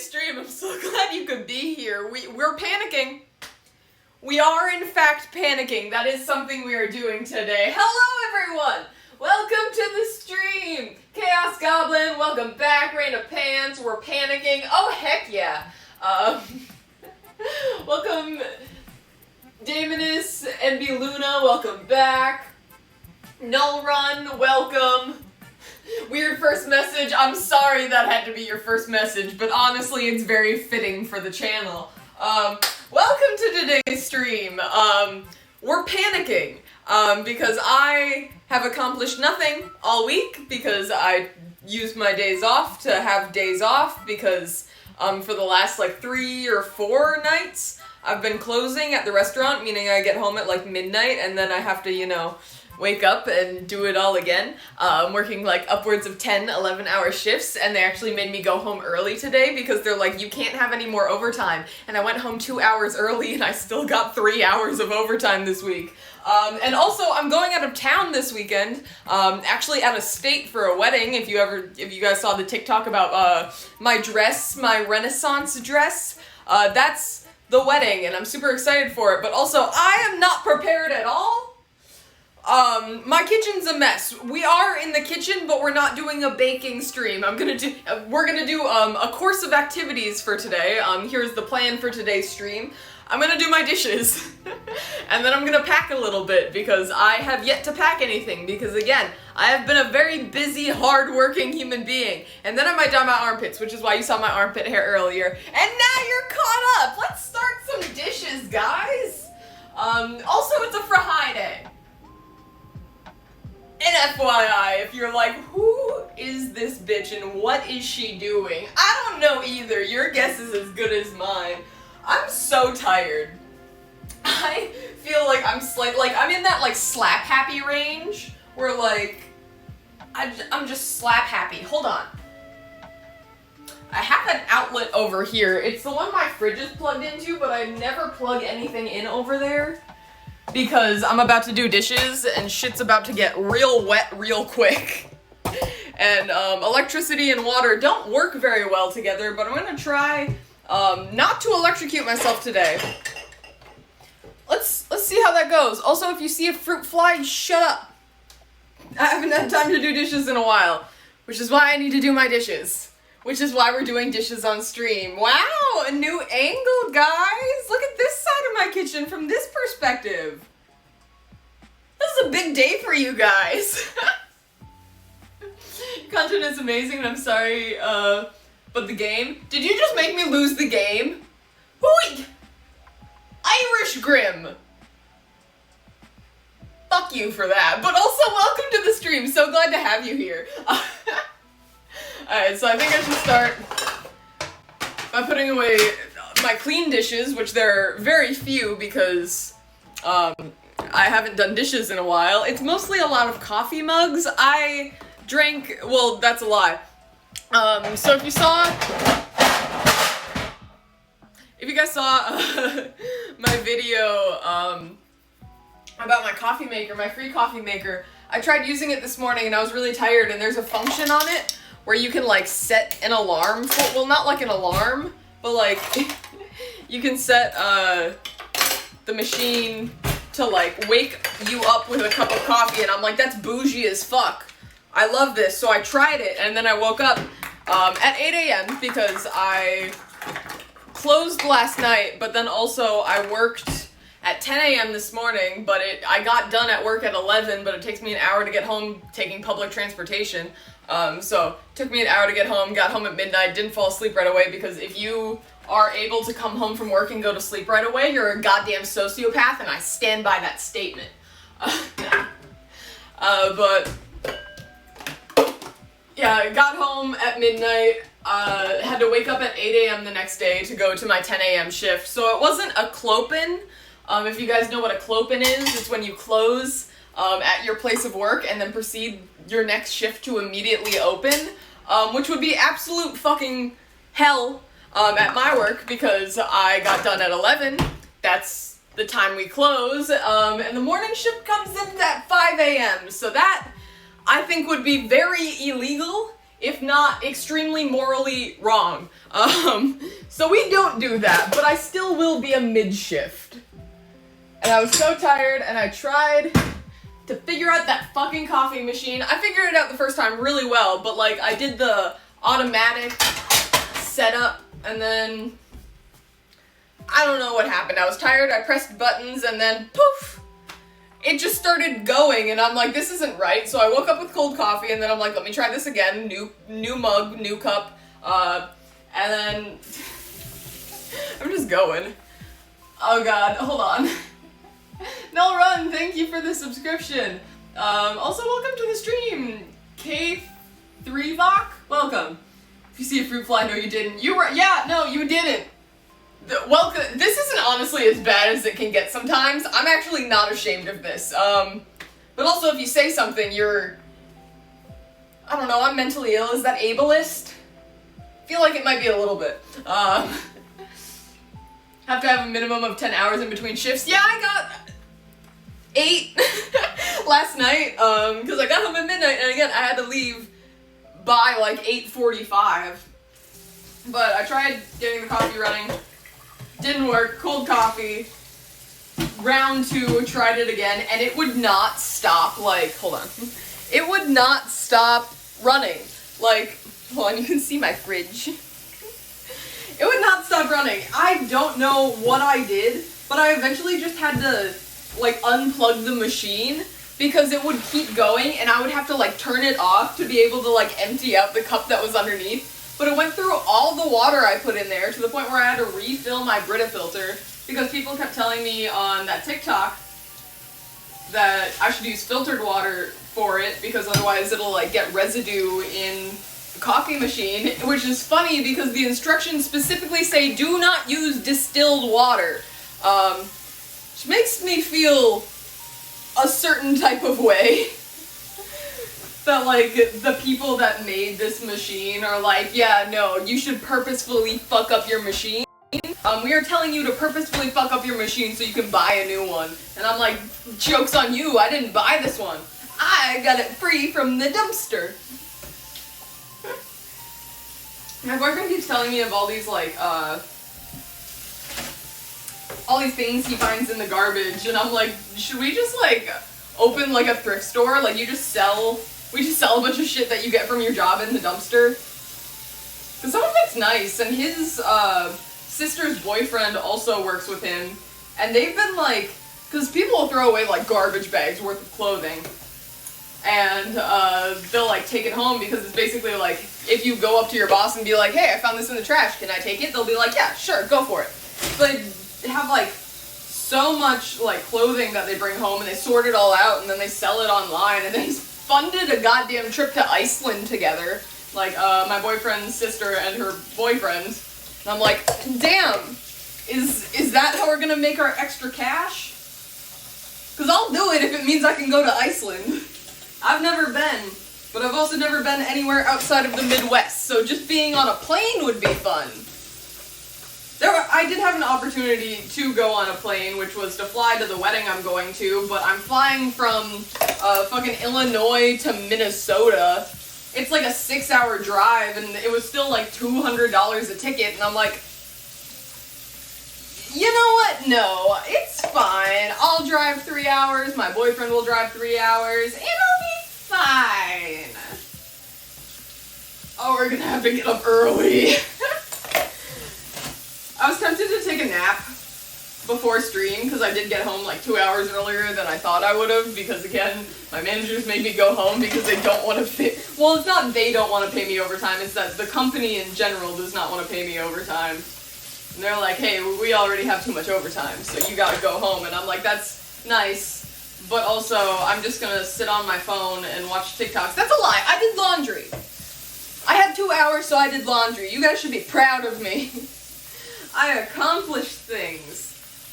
stream. I'm so glad you could be here. We're panicking. We are in fact panicking. That is something we are doing today. Hello everyone! Welcome to the stream! Chaos Goblin, welcome back. Rain of Pants, we're panicking. Oh heck yeah! Welcome Daemonus, NB Luna, welcome back. Null Run, welcome. Weird first message, I'm sorry that had to be your first message, but honestly it's very fitting for the channel. Welcome to today's stream. We're panicking, because I have accomplished nothing all week, because I used my days off to have days off, because, for the last, 3 or 4 nights, I've been closing at the restaurant, meaning I get home at, midnight, and then I have to, wake up and do it all again. I'm working upwards of 10, 11-hour shifts, and they actually made me go home early today because they're like, you can't have any more overtime. And I went home 2 hours early and I still got 3 hours of overtime this week. And also, I'm going out of town this weekend, actually out of state for a wedding. If you guys saw the TikTok about my dress, my Renaissance dress, that's the wedding, and I'm super excited for it. But also, I am not prepared at all. My kitchen's a mess. We are in the kitchen, but we're not doing a baking stream. We're gonna do, a course of activities for today. Here's the plan for today's stream. I'm gonna do my dishes. And then I'm gonna pack a little bit, because I have yet to pack anything, because again, I have been a very busy, hard-working human being. And then I might dye my armpits, which is why you saw my armpit hair earlier. And now you're caught up! Let's start some dishes, guys! Also, it's a Friday. And FYI, if you're like, who is this bitch and what is she doing? I don't know either. Your guess is as good as mine. I'm so tired. I feel like I'm I'm in that slap happy range where I'm just slap happy. Hold on. I have an outlet over here. It's the one my fridge is plugged into, but I never plug anything in over there. Because I'm about to do dishes, and shit's about to get real wet real quick. And, electricity and water don't work very well together, but I'm gonna try, not to electrocute myself today. Let's see how that goes. Also, if you see a fruit fly, shut up. I haven't had time to do dishes in a while, which is why I need to do my dishes. Which is why we're doing dishes on stream. Wow, a new angle, guys! Look at this side of my kitchen from this perspective. This is a big day for you guys. Content is amazing, and I'm sorry, but the game? Did you just make me lose the game? Hooey! Irish Grim! Fuck you for that, but also welcome to the stream. So glad to have you here. Alright, so I think I should start by putting away my clean dishes, which there are very few because I haven't done dishes in a while. It's mostly a lot of coffee mugs. I drank, well, that's a lie. So if you guys saw my video about my coffee maker, my free coffee maker, I tried using it this morning and I was really tired, and there's a function on it where you can set an alarm for, well, not an alarm, but you can set the machine to wake you up with a cup of coffee, and I'm like, that's bougie as fuck. I love this. So I tried it, and then I woke up at 8 a.m. because I closed last night, but then also I worked at 10 a.m. this morning, but I got done at work at 11, but it takes me an hour to get home taking public transportation. So it took me an hour to get home, got home at midnight, didn't fall asleep right away, because if you are able to come home from work and go to sleep right away, you're a goddamn sociopath, and I stand by that statement. But yeah, I got home at midnight, had to wake up at 8 a.m. the next day to go to my 10 a.m. shift, so it wasn't a clopen. If you guys know what a clopen is, it's when you close at your place of work and then proceed your next shift to immediately open, which would be absolute fucking hell at my work, because I got done at 11. That's the time we close, and the morning shift comes in at 5 a.m. So that, I think, would be very illegal if not extremely morally wrong. So we don't do that, but I still will be a mid-shift. And I was so tired, and I tried to figure out that fucking coffee machine. I figured it out the first time really well, but like I did the automatic setup, and then I don't know what happened. I was tired, I pressed buttons, and then poof, it just started going, and I'm like, this isn't right. So I woke up with cold coffee, and then I'm like, let me try this again. New mug, new cup, and then I'm just going. Oh god, hold on. Null Run, thank you for the subscription. Also, welcome to the stream. K3Vok, welcome. If you see a fruit fly, no you didn't. You were, yeah, no, you didn't. Welcome. This isn't honestly as bad as it can get sometimes. I'm actually not ashamed of this. But also if you say something, you're, I don't know, I'm mentally ill. Is that ableist? I feel like it might be a little bit. Have to have a minimum of 10 hours in between shifts. Yeah, I got 8 last night, because I got home at midnight, and again, I had to leave by like 8:45. But I tried getting the coffee running. Didn't work. Cold coffee. Round 2, tried it again, and it would not stop, like, hold on. It would not stop running. Like, hold on, you can see my fridge. It would not stop running. I don't know what I did, but I eventually just had to, like, unplug the machine because it would keep going, and I would have to, like, turn it off to be able to, like, empty out the cup that was underneath. But it went through all the water I put in there to the point where I had to refill my Brita filter because people kept telling me on that TikTok that I should use filtered water for it because otherwise it'll like get residue in the coffee machine, which is funny because the instructions specifically say do not use distilled water, which makes me feel a certain type of way. That like the people that made this machine are like, yeah, no, you should purposefully fuck up your machine. We are telling you to purposefully fuck up your machine so you can buy a new one. And I'm like, joke's on you, I didn't buy this one. I got it free from the dumpster. My boyfriend keeps telling me of all these like, all these things he finds in the garbage, and I'm like, should we just like open like a thrift store? Like we just sell a bunch of shit that you get from your job in the dumpster. Cause some of it's nice, and his sister's boyfriend also works with him, and they've been like, cause people will throw away like garbage bags worth of clothing, and they'll like take it home because it's basically like, if you go up to your boss and be like, hey, I found this in the trash, can I take it? They'll be like, yeah, sure, go for it. But they have like so much like clothing that they bring home, and they sort it all out, and then they sell it online, and they funded a goddamn trip to Iceland together, like my boyfriend's sister and her boyfriend, and I'm like, damn, is that how we're gonna make our extra cash? Cause I'll do it if it means I can go to Iceland. I've never been, but I've also never been anywhere outside of the Midwest, so just being on a plane would be fun. I did have an opportunity to go on a plane, which was to fly to the wedding I'm going to, but I'm flying from fucking Illinois to Minnesota. It's like a 6-hour drive, and it was still like $200 a ticket, and I'm like, you know what? No, it's fine. I'll drive 3 hours, my boyfriend will drive 3 hours, it'll be fine. Oh, we're gonna have to get up early. I was tempted to take a nap before stream because I did get home like 2 hours earlier than I thought I would have, because again, my managers made me go home because they don't want to pay, well, it's not they don't want to pay me overtime, it's that the company in general does not want to pay me overtime. And they're like, hey, we already have too much overtime, so you gotta go home. And I'm like, that's nice, but also I'm just gonna sit on my phone and watch TikToks. That's a lie, I did laundry. I had 2 hours, so I did laundry. You guys should be proud of me. I accomplished things.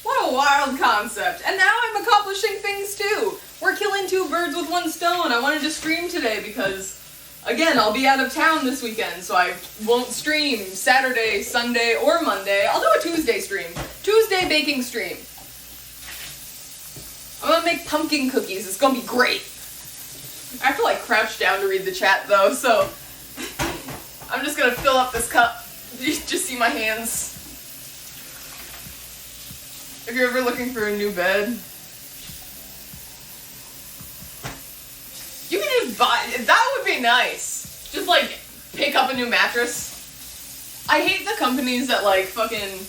What a wild concept. And now I'm accomplishing things too. We're killing 2 birds with 1 stone. I wanted to stream today because, again, I'll be out of town this weekend, so I won't stream Saturday, Sunday, or Monday. I'll do a Tuesday stream. Tuesday baking stream. I'm gonna make pumpkin cookies. It's gonna be great. I have to like crouch down to read the chat though, so I'm just gonna fill up this cup. You just see my hands. If you're ever looking for a new bed, you can just buy, that would be nice. Just like pick up a new mattress. I hate the companies that like fucking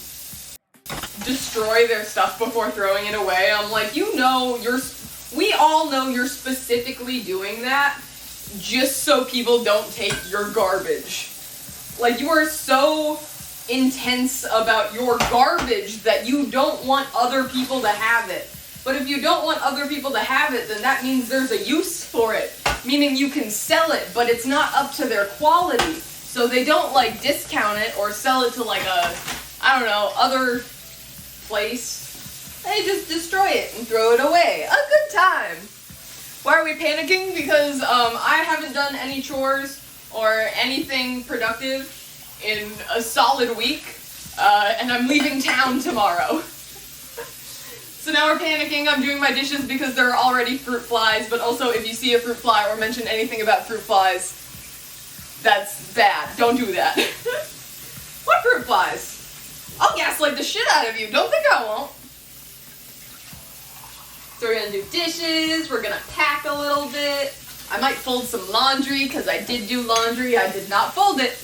destroy their stuff before throwing it away. I'm like, we all know you're specifically doing that just so people don't take your garbage. Like, you are so intense about your garbage that you don't want other people to have it. But if you don't want other people to have it, then that means there's a use for it. Meaning you can sell it, but it's not up to their quality. So they don't like discount it or sell it to like a, I don't know, other place. They just destroy it and throw it away. A good time. Why are we panicking? Because I haven't done any chores or anything productive in a solid week, and I'm leaving town tomorrow. So now we're panicking. I'm doing my dishes because there are already fruit flies, but also if you see a fruit fly or mention anything about fruit flies, that's bad. Don't do that. What fruit flies? I'll gaslight the shit out of you. Don't think I won't. So we're gonna do dishes, we're gonna pack a little bit. I might fold some laundry, because I did do laundry. I did not fold it,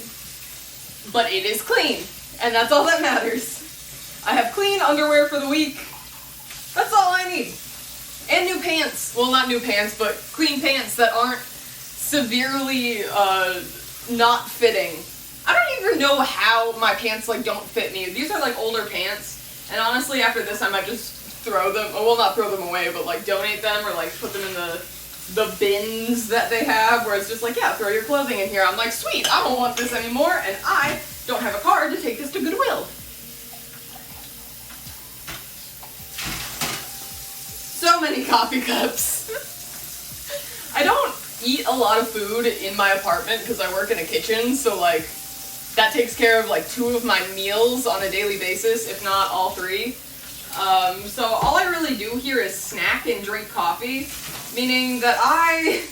but it is clean, and that's all that matters. I have clean underwear for the week. That's all I need. And new pants. Well, not new pants, but clean pants that aren't severely not fitting. I don't even know how my pants like don't fit me. These are like older pants, and honestly after this I might just throw them, well not throw them away, but like donate them or like put them in the bins that they have where it's just like, yeah, throw your clothing in here. I'm like, sweet, I don't want this anymore, and I don't have a card to take this to Goodwill. So many coffee cups. I don't eat a lot of food in my apartment because I work in a kitchen, so like that takes care of like 2 of my meals on a daily basis, if not all 3. So all I really do here is snack and drink coffee, meaning that I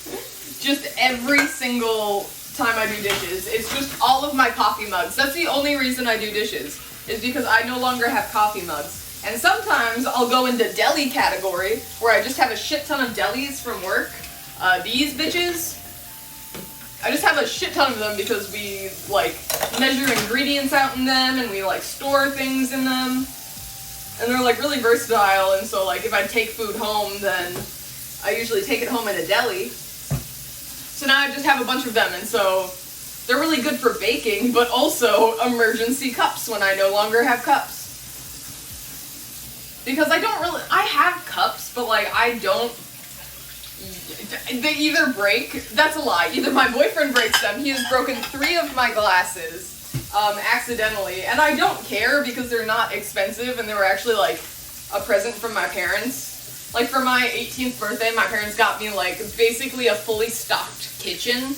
just every single time I do dishes, it's just all of my coffee mugs. That's the only reason I do dishes, is because I no longer have coffee mugs. And sometimes I'll go into deli category, where I just have a shit ton of delis from work. These bitches, I just have a shit ton of them because we like measure ingredients out in them and we like store things in them. And they're like really versatile, and so like if I take food home, then I usually take it home in a deli. So now I just have a bunch of them, and so they're really good for baking, but also emergency cups when I no longer have cups. Because I have cups, but like I don't, they either break, that's a lie, either my boyfriend breaks them, he has broken 3 of my glasses, accidentally, and I don't care because they're not expensive and they were actually like a present from my parents. Like for my 18th birthday, my parents got me like basically a fully stocked kitchen.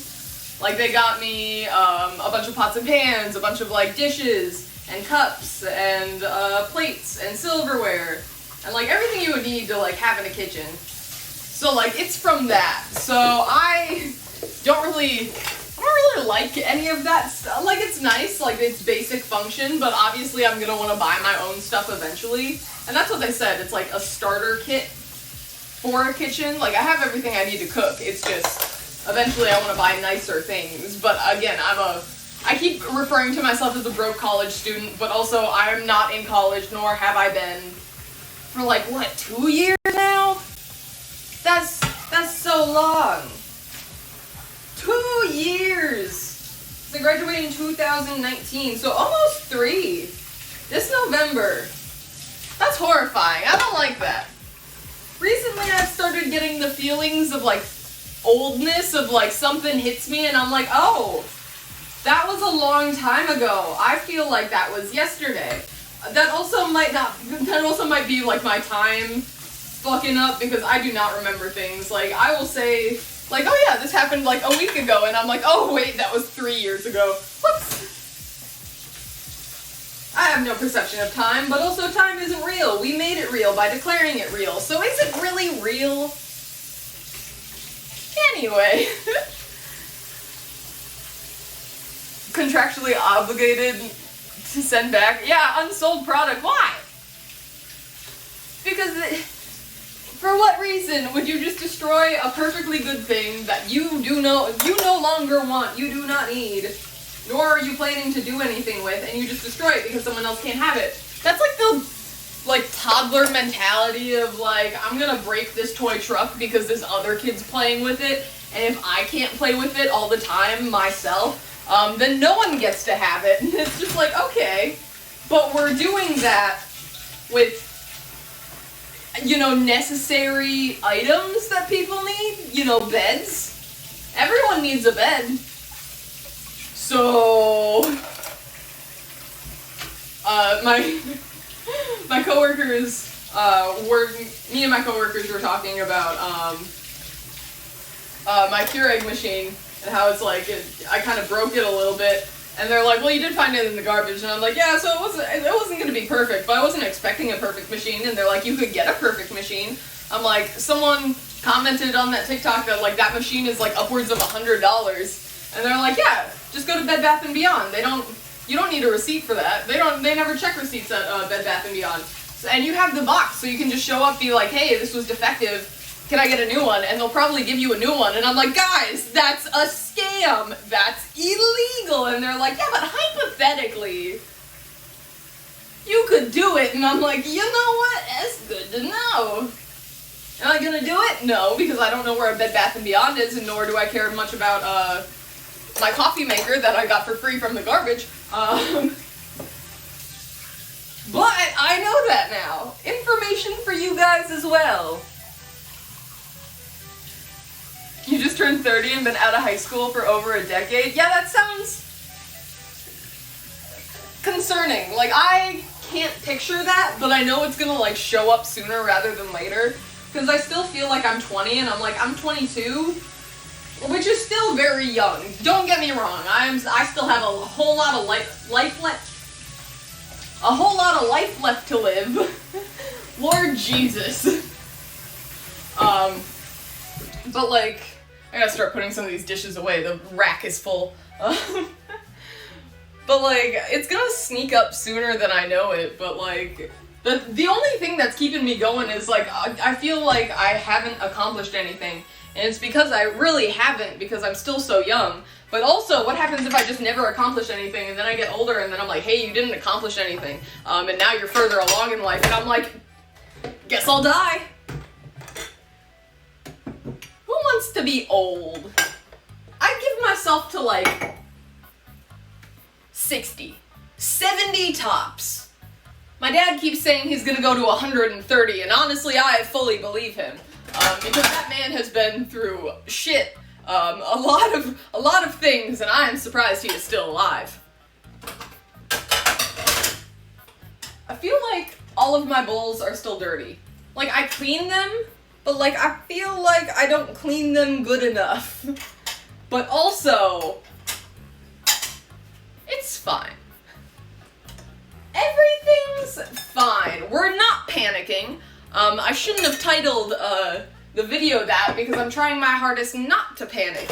Like they got me a bunch of pots and pans, a bunch of like dishes and cups and plates and silverware and like everything you would need to like have in a kitchen. So like it's from that. So I don't really like any of that stuff. Like it's nice, like it's basic function, but obviously I'm gonna want to buy my own stuff eventually. And that's what they said, it's like a starter kit for a kitchen. Like I have everything I need to cook, it's just eventually I want to buy nicer things. But again, I keep referring to myself as a broke college student, but also I'm not in college, nor have I been for like, what, 2 years now? That's so long. 2 years! So I graduated in 2019, so almost 3. This November. That's horrifying. I don't like that. Recently I've started getting the feelings of like oldness, of like something hits me and I'm like, oh, that was a long time ago. I feel like that was yesterday. That also might be like my time fucking up because I do not remember things. Like I will say, like, oh yeah, this happened like a week ago, and I'm like, oh wait, that was 3 years ago. Whoops. I have no perception of time, but also time isn't real. We made it real by declaring it real. So is it really real? Anyway. contractually obligated to send back. Yeah, unsold product. Why? Because for what reason would you just destroy a perfectly good thing that you no longer want, you do not need, nor are you planning to do anything with, and you just destroy it because someone else can't have it? That's like the toddler mentality of like, I'm gonna break this toy truck because this other kid's playing with it, and if I can't play with it all the time myself, then no one gets to have it. And it's just like, okay, but we're doing that with, you know, necessary items that people need, you know, beds. Everyone needs a bed. So, my coworkers, me and my coworkers were talking about, my Keurig machine, and how it's like, I kind of broke it a little bit, and they're like, well, you did find it in the garbage, and I'm like, yeah, so it wasn't gonna be perfect, but I wasn't expecting a perfect machine, and they're like, you could get a perfect machine. I'm like, someone commented on that TikTok that, like, that machine is, like, upwards of $100, and they're like, yeah, just go to Bed Bath & Beyond, you don't need a receipt for that, they never check receipts at, Bed Bath & Beyond, and you have the box, so you can just show up, be like, hey, this was defective, can I get a new one? And they'll probably give you a new one. And I'm like, guys, that's a scam. That's illegal. And they're like, yeah, but hypothetically, you could do it. And I'm like, you know what? It's good to know. Am I gonna do it? No, because I don't know where a Bed Bath & Beyond is, and nor do I care much about my coffee maker that I got for free from the garbage. But I know that now. Information for you guys as well. You just turned 30 and been out of high school for over a decade? Yeah, that sounds concerning. Like, I can't picture that, but I know it's gonna, like, show up sooner rather than later. Because I still feel like I'm 20, and I'm like, I'm 22, which is still very young. Don't get me wrong, I still have a whole lot of life left to live. Lord Jesus. But, like, I gotta start putting some of these dishes away. The rack is full. But, like, it's gonna sneak up sooner than I know it, but, like, the only thing that's keeping me going is, like, I feel like I haven't accomplished anything. And it's because I really haven't, because I'm still so young. But also, what happens if I just never accomplish anything, and then I get older, and then I'm like, hey, you didn't accomplish anything. And now you're further along in life, and I'm like, guess I'll die. Who wants to be old? I'd give myself to, like, 60. 70 tops. My dad keeps saying he's gonna go to 130, and honestly, I fully believe him. Because that man has been through shit. A lot of things, and I am surprised he is still alive. I feel like all of my bowls are still dirty. Like, I clean them, but, like, I feel like I don't clean them good enough. But also, it's fine. Everything's fine. We're not panicking. I shouldn't have titled the video that, because I'm trying my hardest not to panic.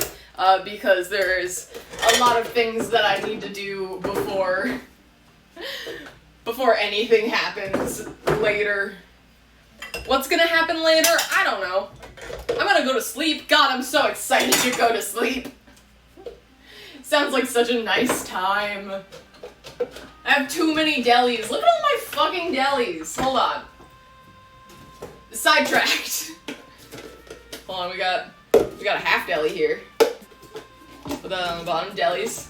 Because there's a lot of things that I need to do before anything happens later. What's gonna happen later? I don't know. I'm gonna go to sleep. God, I'm so excited to go to sleep. Sounds like such a nice time. I have too many delis. Look at all my fucking delis. Hold on. Sidetracked. Hold on, we got a half deli here. Put that on the bottom. Delis.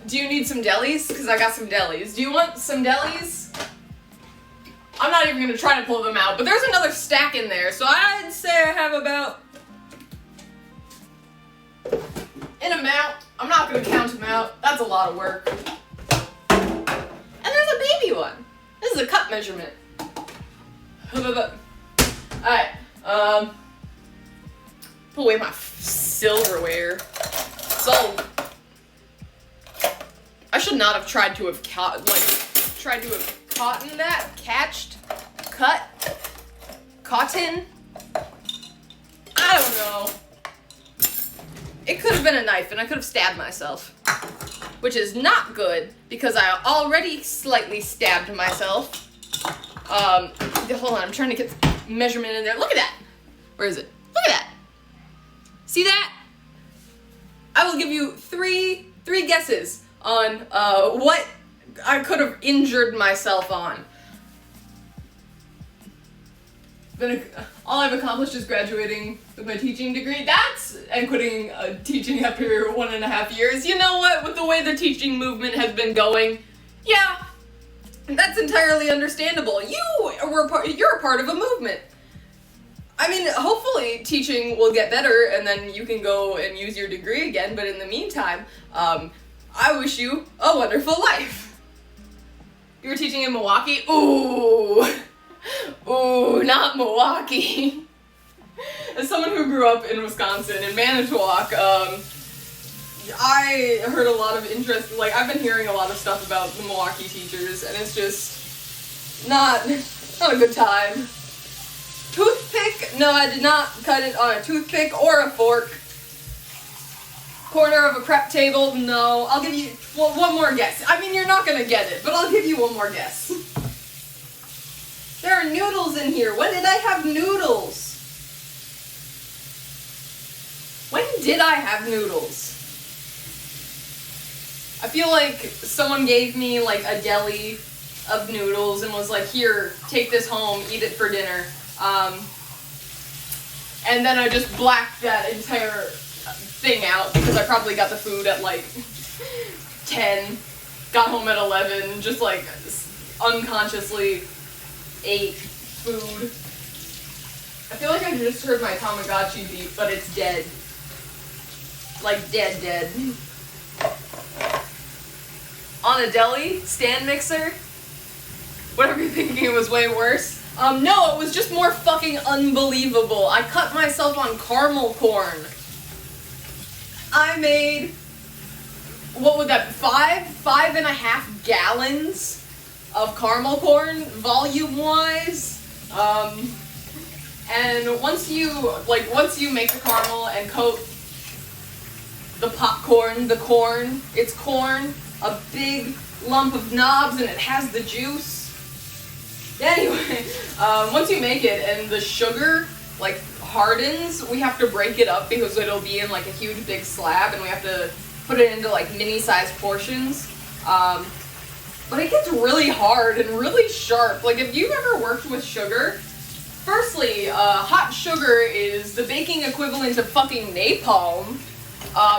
Do you need some delis? Because I got some delis. Do you want some delis? I'm not even gonna try to pull them out, but there's another stack in there, so I'd say I have about an amount. I'm not gonna count them out. That's a lot of work. And there's a baby one. This is a cup measurement. Alright, put away my silverware. So, I should not have tried to have caught that, cotton. I don't know. it could have been a knife and I could have stabbed myself. Which is not good because I already slightly stabbed myself. Hold on, I'm trying to get the measurement in there. Look at that. Where is it? Look at that. See that? I will give you three guesses on what I could have injured myself on. All I've accomplished is graduating with my teaching degree. And quitting teaching after 1.5 years. You know what? With the way the teaching movement has been going, yeah, that's entirely understandable. You're a part of a movement. I mean, hopefully teaching will get better and then you can go and use your degree again, but in the meantime, I wish you a wonderful life. You were teaching in Milwaukee? Ooh, not Milwaukee. As someone who grew up in Wisconsin, in Manitowoc, I heard a lot of interest, like, I've been hearing a lot of stuff about the Milwaukee teachers, and it's just not a good time. Toothpick? No, I did not cut it on a toothpick or a fork. Corner of a prep table? No. I'll give you one more guess. I mean, you're not gonna get it, but I'll give you one more guess. There are noodles in here. When did I have noodles? When did I have noodles? I feel like someone gave me like a deli of noodles and was like, here, take this home, eat it for dinner. And then I just blacked that entire thing out because I probably got the food at like 10, got home at 11, just like unconsciously ate food. I feel like I just heard my Tamagotchi beep, but it's dead. Like dead. On a deli stand mixer? Whatever you're thinking, it was way worse. No, it was just more fucking unbelievable. I cut myself on caramel corn. I made, what would that, 5.5 gallons of caramel corn, volume-wise. And once you make the caramel and coat the popcorn, it's corn, a big lump of knobs, and it has the juice. Anyway, once you make it and the sugar, like, hardens, we have to break it up because it'll be in, like, a huge big slab, and we have to put it into, like, mini-sized portions. But it gets really hard and really sharp. Like, if you've ever worked with sugar, firstly, hot sugar is the baking equivalent of fucking napalm,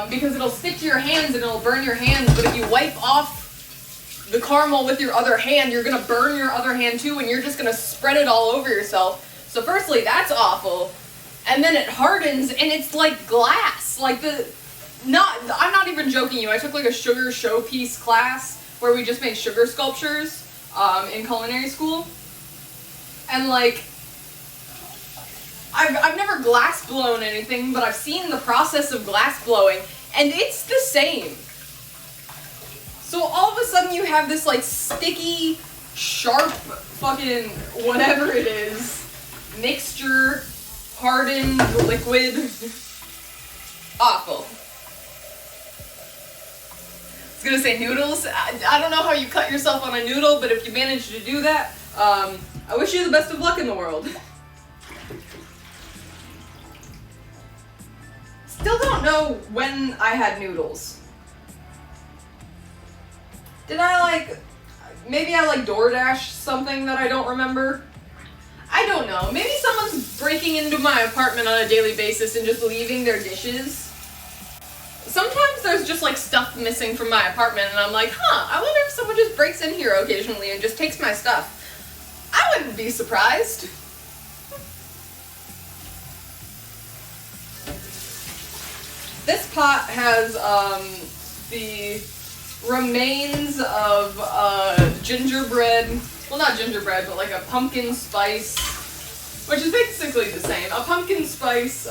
because it'll stick to your hands and it'll burn your hands, but if you wipe off the caramel with your other hand, you're gonna burn your other hand too, and you're just gonna spread it all over yourself. So firstly, that's awful. And then it hardens, and it's like glass. Like I'm not even joking you, I took like a sugar showpiece class where we just made sugar sculptures, in culinary school. And like, I've never glass blown anything, but I've seen the process of glass blowing, and it's the same. So all of a sudden you have this like sticky, sharp, fucking whatever it is, mixture, hardened liquid. Awful. I was gonna say noodles. I don't know how you cut yourself on a noodle, but if you manage to do that, I wish you the best of luck in the world. Still don't know when I had noodles. Did maybe I DoorDash something that I don't remember? I don't know. Maybe someone's breaking into my apartment on a daily basis and just leaving their dishes. Sometimes there's just like stuff missing from my apartment and I'm like, I wonder if someone just breaks in here occasionally and just takes my stuff. I wouldn't be surprised. This pot has the remains of gingerbread, well not gingerbread, but like a pumpkin spice, which is basically the same, a pumpkin spice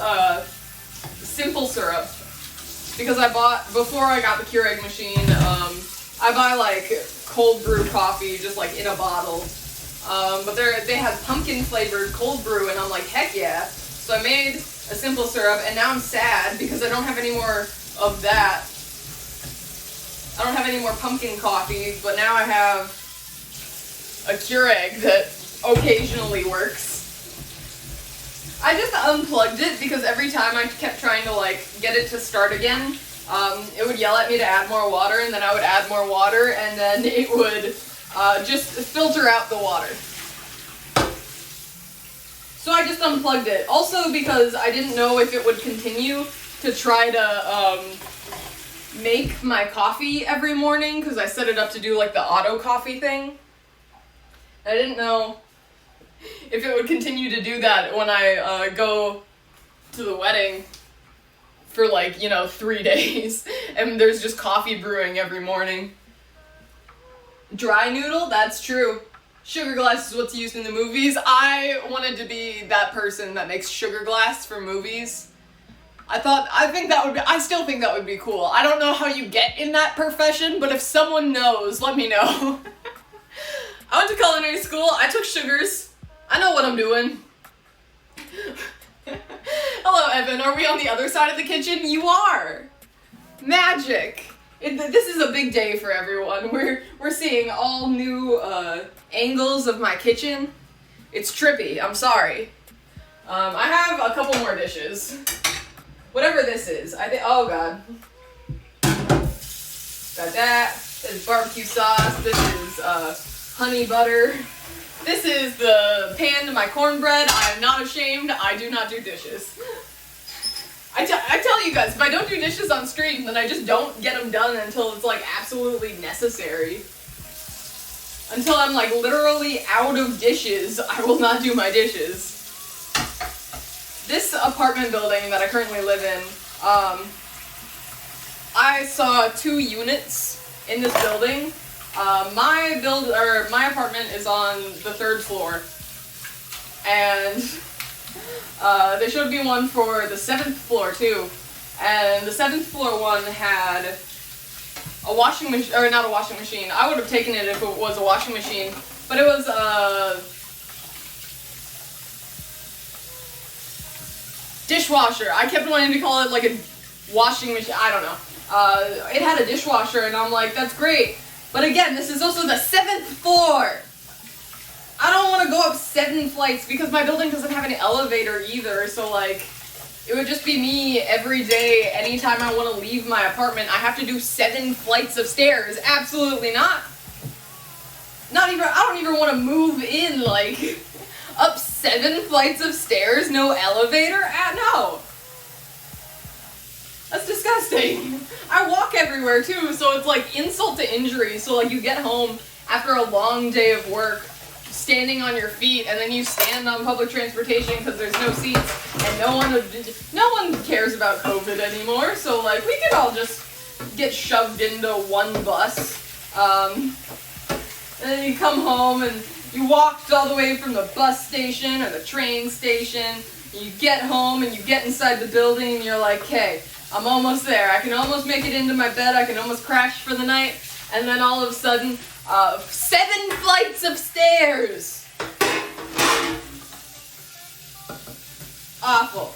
simple syrup, because I bought, before I got the Keurig machine, I buy like cold brew coffee just like in a bottle, but they had pumpkin flavored cold brew and I'm like, heck yeah, so I made a simple syrup, and now I'm sad because I don't have any more of that. I don't have any more pumpkin coffee, but now I have a Keurig that occasionally works. I just unplugged it because every time I kept trying to like get it to start again, it would yell at me to add more water, and then I would add more water, and then it would just filter out the water. So I just unplugged it. Also because I didn't know if it would continue to try to make my coffee every morning, because I set it up to do like the auto coffee thing. I didn't know if it would continue to do that when I go to the wedding for like, 3 days, and there's just coffee brewing every morning. Dry noodle, that's true. Sugar glass is what's used in the movies. I wanted to be that person that makes sugar glass for movies. I still think that would be cool. I don't know how you get in that profession, but if someone knows, let me know. I went to culinary school, I took sugars. I know what I'm doing. Hello, Evan. Are we on the other side of the kitchen? You are. Magic. This is a big day for everyone. We're seeing all new angles of my kitchen. It's trippy. I'm sorry. I have a couple more dishes. Whatever this is. Oh god. Got that. This is barbecue sauce. This is honey butter. This is the pan to my cornbread. I am not ashamed. I do not do dishes. I tell you guys, if I don't do dishes on stream, then I just don't get them done until it's like absolutely necessary. Until I'm like literally out of dishes, I will not do my dishes. This apartment building that I currently live in, I saw 2 units in this building. My apartment is on the 3rd floor, and there should be one for the 7th floor too. And the 7th floor one had a washing machine, or not a washing machine. I would have taken it if it was a washing machine, but it was dishwasher. I kept wanting to call it like a washing machine. I don't know. It had a dishwasher, and I'm like, that's great. But again, this is also the 7th floor. I don't want to go up 7 flights because my building doesn't have an elevator either. So like, it would just be me every day. Anytime I want to leave my apartment, I have to do 7 flights of stairs. Absolutely not. I don't even want to move in like up 7 flights of stairs, no elevator? No. That's disgusting. I walk everywhere too, so it's like insult to injury. So like you get home after a long day of work, standing on your feet, and then you stand on public transportation because there's no seats, and no one cares about COVID anymore. So like we could all just get shoved into one bus, and then you come home and you walked all the way from the bus station or the train station. You get home and you get inside the building and you're like, hey, I'm almost there. I can almost make it into my bed. I can almost crash for the night. And then all of a sudden, 7 flights of stairs. Awful.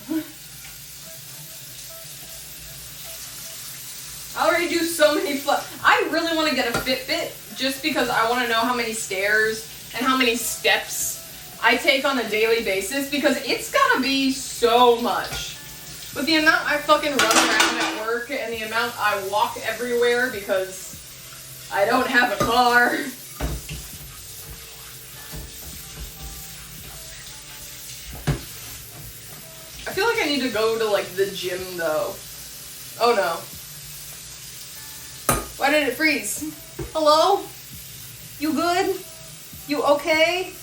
I already do so many I really want to get a Fitbit just because I want to know how many stairs and how many steps I take on a daily basis, because it's gotta be so much. With the amount I fucking run around at work and the amount I walk everywhere because I don't have a car. I feel like I need to go to like the gym though. Oh no. Why did it freeze? Hello? You good? You okay?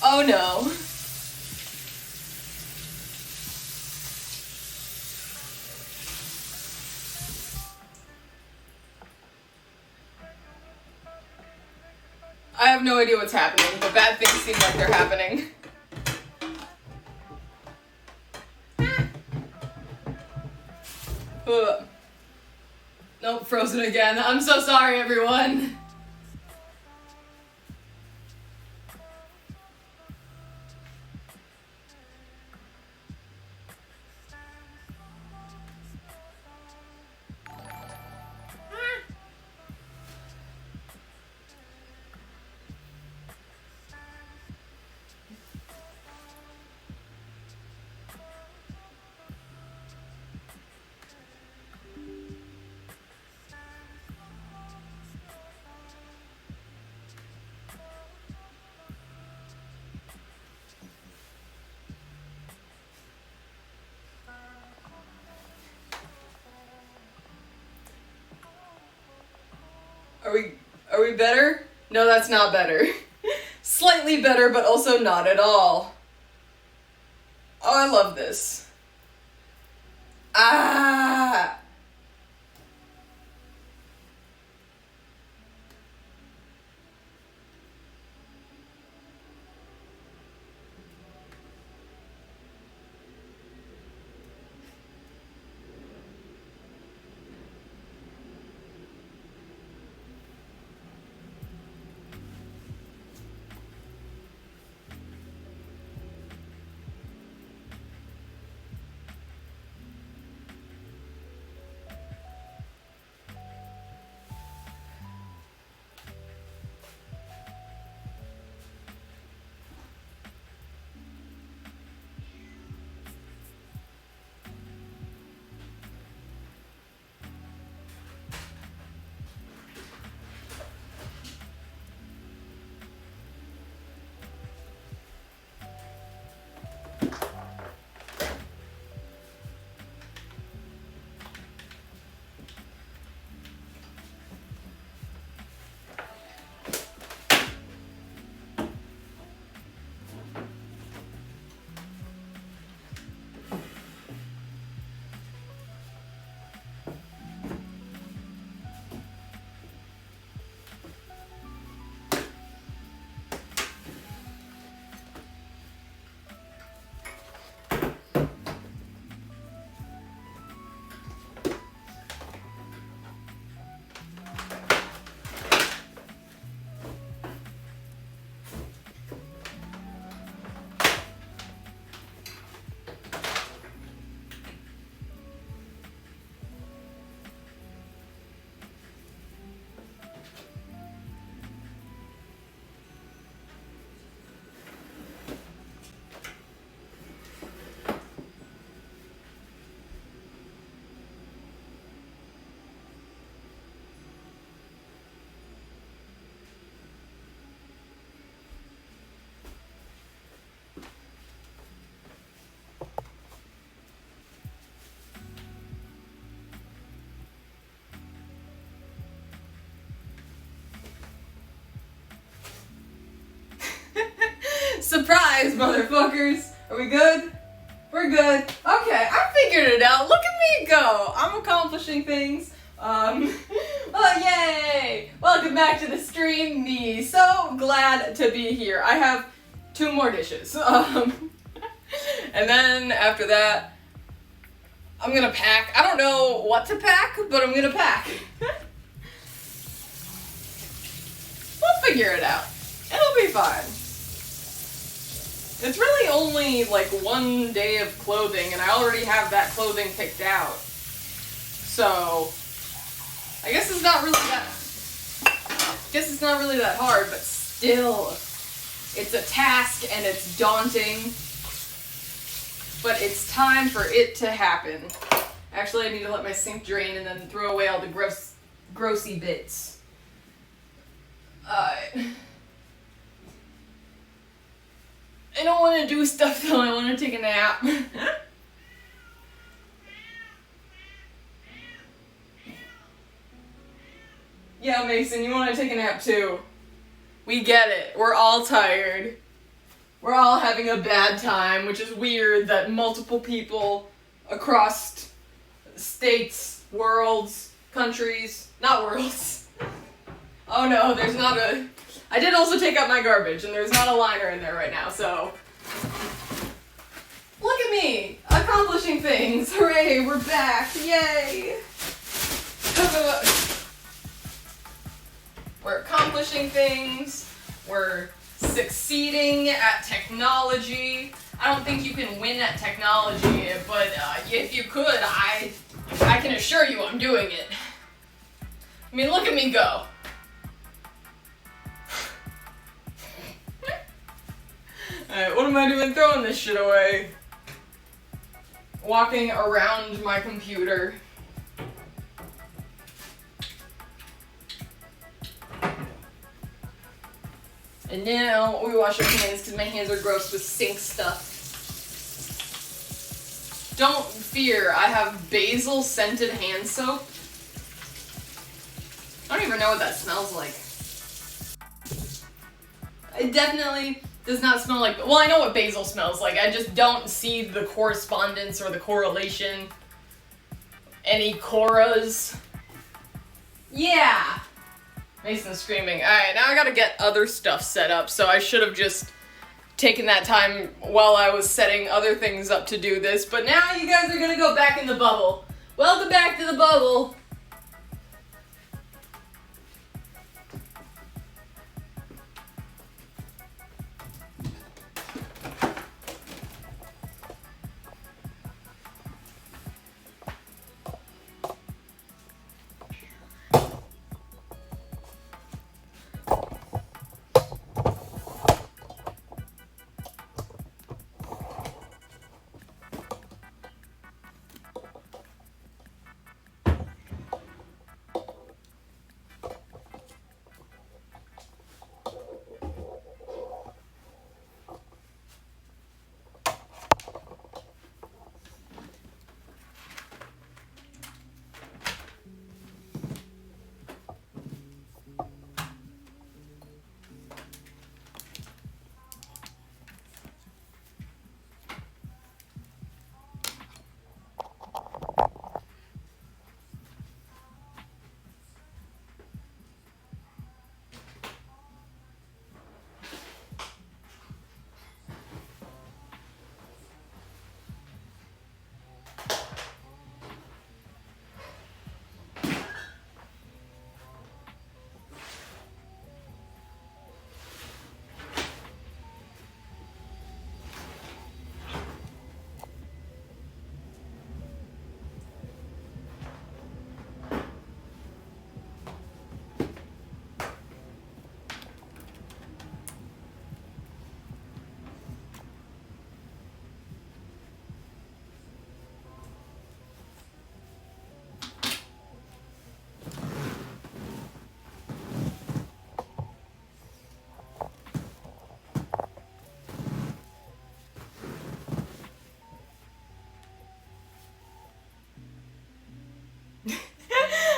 Oh no. I have no idea what's happening, but bad things seem like they're happening. Nope, frozen again. I'm so sorry, everyone. Are we better? No, that's not better. Slightly better, but also not at all. Oh, I love this. Ah! Surprise, motherfuckers! Are we good? We're good. Okay, I figured it out. Look at me go! I'm accomplishing things. Oh, yay! Welcome back to the stream. Me so glad to be here. I have 2 more dishes. And then after that, I'm gonna pack. I don't know what to pack, but I'm gonna pack. We'll figure it out. It'll be fine. It's really only like 1 day of clothing, and I already have that clothing picked out. So, I guess it's not really that hard, but still, it's a task and it's daunting. But it's time for it to happen. Actually, I need to let my sink drain and then throw away all the grossy bits. I don't want to do stuff though, I want to take a nap. Yeah, Mason, you want to take a nap too. We get it. We're all tired. We're all having a bad time, which is weird that multiple people across states, worlds, countries, not worlds. Oh no, there's not a... I did also take out my garbage, and there's not a liner in there right now, so... Look at me! Accomplishing things! Hooray, we're back! Yay! We're accomplishing things. We're succeeding at technology. I don't think you can win at technology, but if you could, I can assure you I'm doing it. I mean, look at me go. Alright, what am I doing throwing this shit away? Walking around my computer. And now we wash our hands because my hands are gross with sink stuff. Don't fear, I have basil scented hand soap. I don't even know what that smells like. It definitely does not smell like, well, I know what basil smells like. I just don't see the correspondence or the correlation. Any Coras? Yeah! Mason's screaming. Alright, now I gotta get other stuff set up, so I should have just taken that time while I was setting other things up to do this, but now you guys are gonna go back in the bubble. Welcome back to the bubble!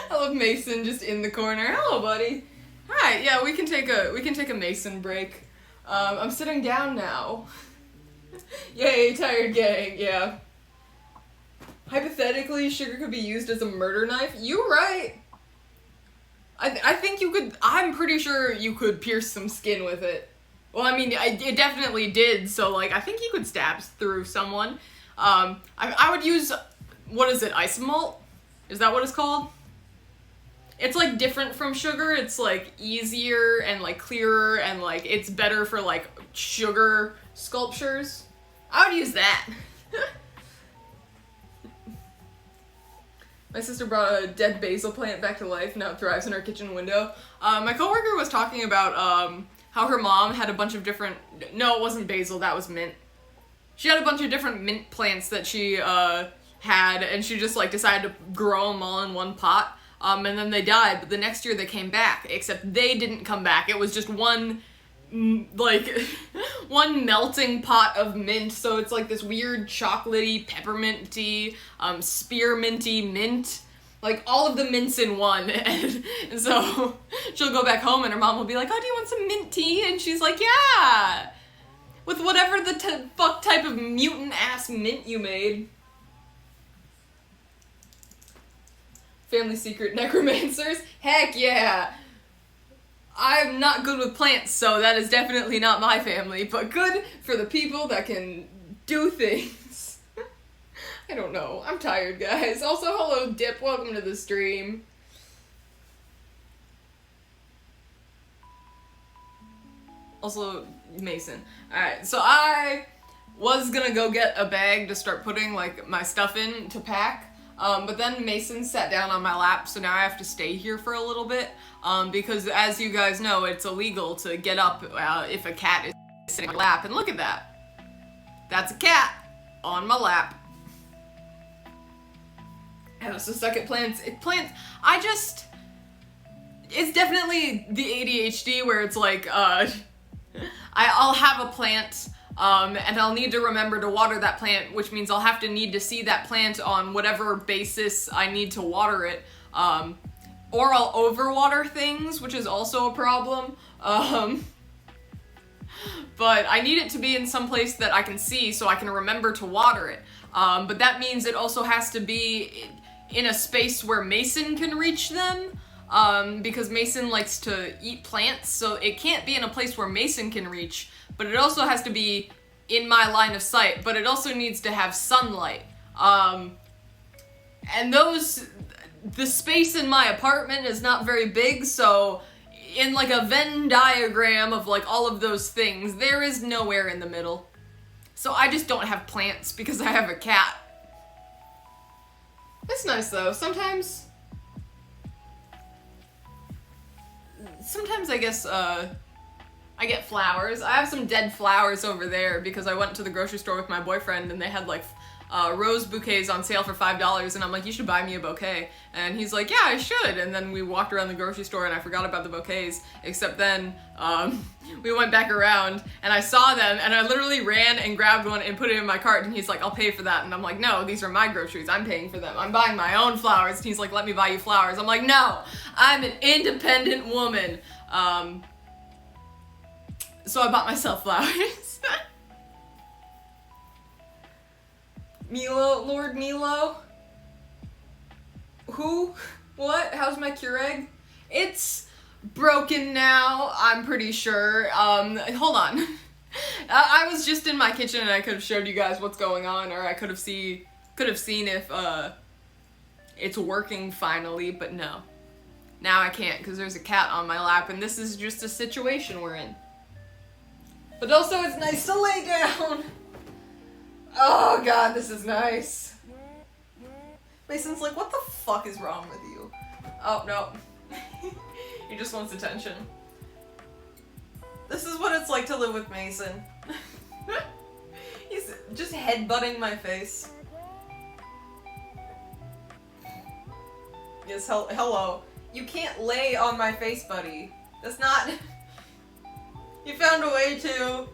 I love Mason just in the corner. Hello, buddy. Hi. Yeah, we can take a Mason break. I'm sitting down now. Yay, tired gang. Yeah. Hypothetically, sugar could be used as a murder knife. You're right. I think you could. I'm pretty sure you could pierce some skin with it. Well, I mean, it definitely did. So, like, I think you could stab through someone. I would use, what is it? Isomalt? Is that what it's called? It's, like, different from sugar. It's, like, easier and, like, clearer and, like, it's better for, like, sugar sculptures. I would use that. My sister brought a dead basil plant back to life. Now it thrives in our kitchen window. My coworker was talking about, how her mom had a bunch of different... No, it wasn't basil. That was mint. She had a bunch of different mint plants that she, had, and she just, like, decided to grow them all in one pot. And then they died, but the next year they came back, except they didn't come back. It was just one, like, one melting pot of mint, so it's like this weird chocolatey, pepperminty, spearminty mint. Like, all of the mints in one, and so she'll go back home and her mom will be like, oh, do you want some mint tea? And she's like, yeah! With whatever the fuck type of mutant-ass mint you made. Family secret necromancers? Heck yeah! I'm not good with plants, so that is definitely not my family, but good for the people that can do things. I don't know. I'm tired, guys. Also, hello, Dip. Welcome to the stream. Also, Mason. Alright, so I was gonna go get a bag to start putting, like, my stuff in to pack. But then Mason sat down on my lap, so now I have to stay here for a little bit, because as you guys know, it's illegal to get up if a cat is sitting on my lap, and look at that. That's a cat on my lap. And so suck at plants. It's definitely the ADHD where it's like, I'll have a plant, and I'll need to remember to water that plant, which means I'll need to see that plant on whatever basis I need to water it, or I'll overwater things, which is also a problem. But I need it to be in some place that I can see so I can remember to water it. But that means it also has to be in a space where Mason can reach them, because Mason likes to eat plants, so it can't be in a place where Mason can reach, but it also has to be in my line of sight, but it also needs to have sunlight. And the space in my apartment is not very big, so in like a Venn diagram of like all of those things, there is nowhere in the middle. So I just don't have plants because I have a cat. It's nice though. Sometimes I guess I get flowers. I have some dead flowers over there because I went to the grocery store with my boyfriend and they had like rose bouquets on sale for $5, and I'm like, you should buy me a bouquet. And he's like, yeah, I should. And then we walked around the grocery store and I forgot about the bouquets, except then we went back around and I saw them and I literally ran and grabbed one and put it in my cart, and he's like, I'll pay for that. And I'm like, no, these are my groceries. I'm paying for them. I'm buying my own flowers. And he's like, let me buy you flowers. I'm like, no, I'm an independent woman. So I bought myself flowers. Milo, Lord Milo? Who? What? How's my Keurig? It's broken now, I'm pretty sure. Hold on. I was just in my kitchen and I could have showed you guys what's going on, or I could have seen if it's working finally, but no. Now I can't because there's a cat on my lap and this is just a situation we're in. But also it's nice to lay down. Oh god, this is nice. Mason's like, what the fuck is wrong with you? Oh, no. He just wants attention. This is what it's like to live with Mason. He's just headbutting my face. Yes, hello. You can't lay on my face, buddy. That's not... You found a way to...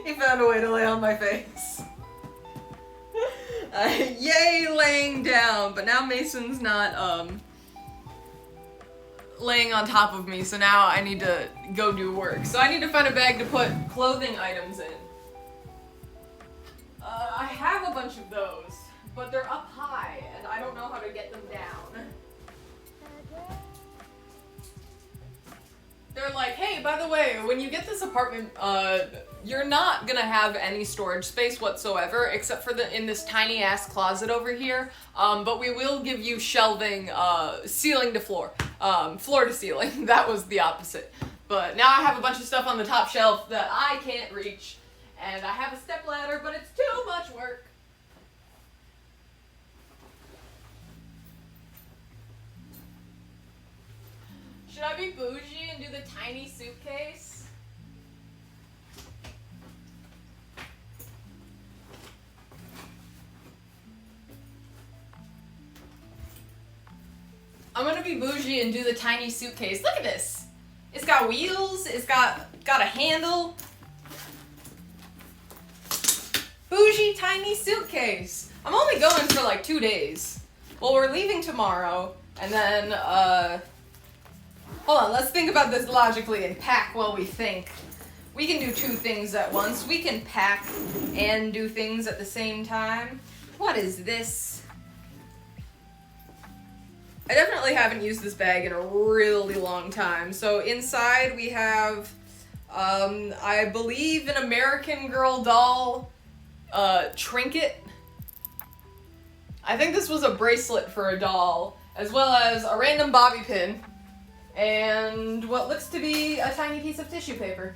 He found a way to lay on my face. Yay, laying down. But now Mason's not, laying on top of me, so now I need to go do work. So I need to find a bag to put clothing items in. I have a bunch of those, but they're up high, and I don't know how to get them down. They're like, hey, by the way, when you get this apartment, you're not gonna have any storage space whatsoever, except for in this tiny ass closet over here. But we will give you shelving, ceiling to floor, floor to ceiling. That was the opposite. But now I have a bunch of stuff on the top shelf that I can't reach, and I have a stepladder, but it's too much work. Should I be bougie and do the tiny suitcase? I'm gonna be bougie and do the tiny suitcase. Look at this. It's got wheels, it's got a handle. Bougie tiny suitcase. I'm only going for like 2 days. Well, we're leaving tomorrow, and then, hold on, let's think about this logically and pack while we think. We can do 2 things at once. We can pack and do things at the same time. What is this? I definitely haven't used this bag in a really long time. So inside we have, I believe, an American Girl doll trinket. I think this was a bracelet for a doll, as well as a random bobby pin. And what looks to be a tiny piece of tissue paper.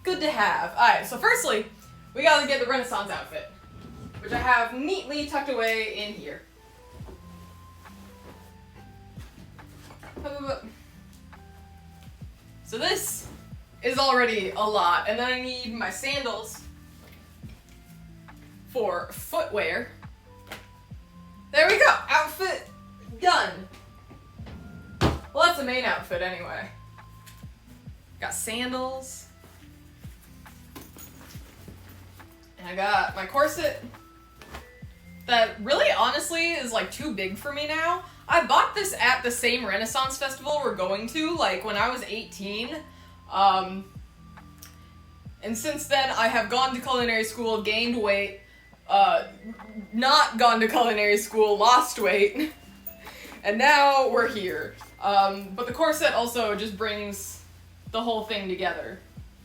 Good to have. Alright, so firstly, we gotta get the Renaissance outfit, which I have neatly tucked away in here. So this is already a lot, and then I need my sandals for footwear. There we go, outfit done. Well, that's the main outfit anyway. Got sandals. And I got my corset that really honestly is like too big for me now. I bought this at the same Renaissance festival we're going to, like when I was 18. And since then I have gone to culinary school, gained weight, not gone to culinary school, lost weight, and now we're here. But the corset also just brings the whole thing together,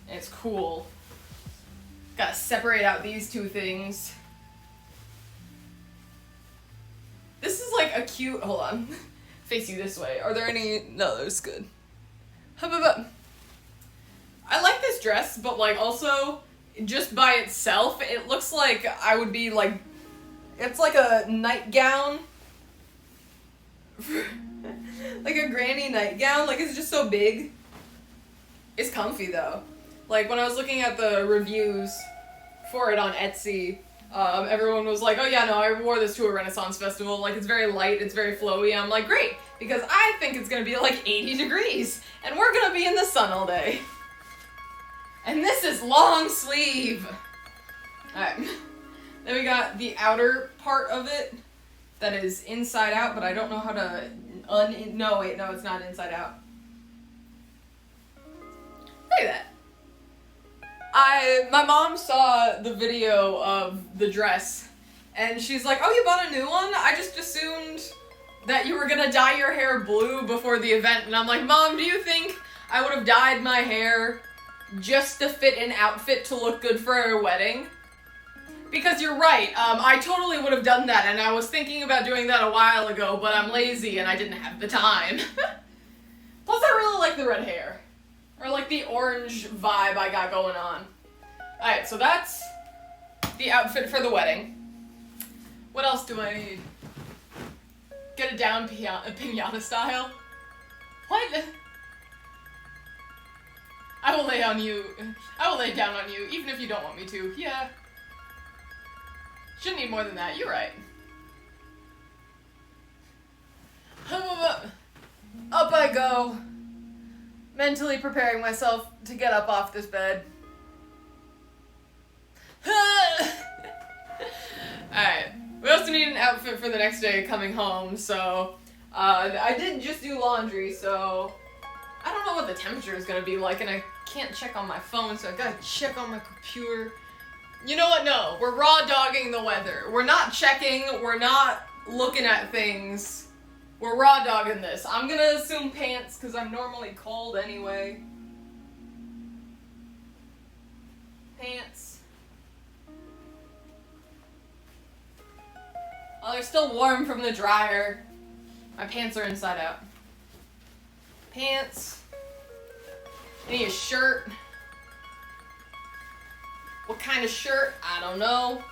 and it's cool. Gotta separate out these two things. This is like a cute, hold on, face you this way. Are there any, no, that's good. I like this dress, but like also, just by itself, it looks like I would be like, it's like a nightgown. Like a granny nightgown, like it's just so big. It's comfy though. Like when I was looking at the reviews for it on Etsy, everyone was like, oh yeah, no, I wore this to a Renaissance festival, like it's very light, it's very flowy. I'm like, great, because I think it's gonna be like 80 degrees, and we're gonna be in the sun all day. And this is long sleeve. Alright, then we got the outer part of it that is inside out, but I don't know how to no, wait, no, it's not inside out. Look at that. My mom saw the video of the dress, and she's like, oh, you bought a new one? I just assumed that you were gonna dye your hair blue before the event. And I'm like, Mom, do you think I would have dyed my hair just to fit an outfit to look good for a wedding? Because you're right, I totally would have done that, and I was thinking about doing that a while ago, but I'm lazy and I didn't have the time. Plus, I really like the red hair. Or like the orange vibe I got going on. Alright, so that's the outfit for the wedding. What else do I need? Get it down piñata style? What? I will lay on you. I will lay down on you, even if you don't want me to. Yeah. Shouldn't need more than that, you're right. Up I go. Mentally preparing myself to get up off this bed. Alright. We also need an outfit for the next day coming home, so I did just do laundry, so I don't know what the temperature is gonna be like, and I can't check on my phone, so I gotta check on my computer. You know what? No, we're raw dogging the weather. We're not checking, we're not looking at things. We're raw dogging this. I'm gonna assume pants because I'm normally cold anyway. Pants. Oh, they're still warm from the dryer. My pants are inside out. Pants. I need a shirt. What kind of shirt? I don't know.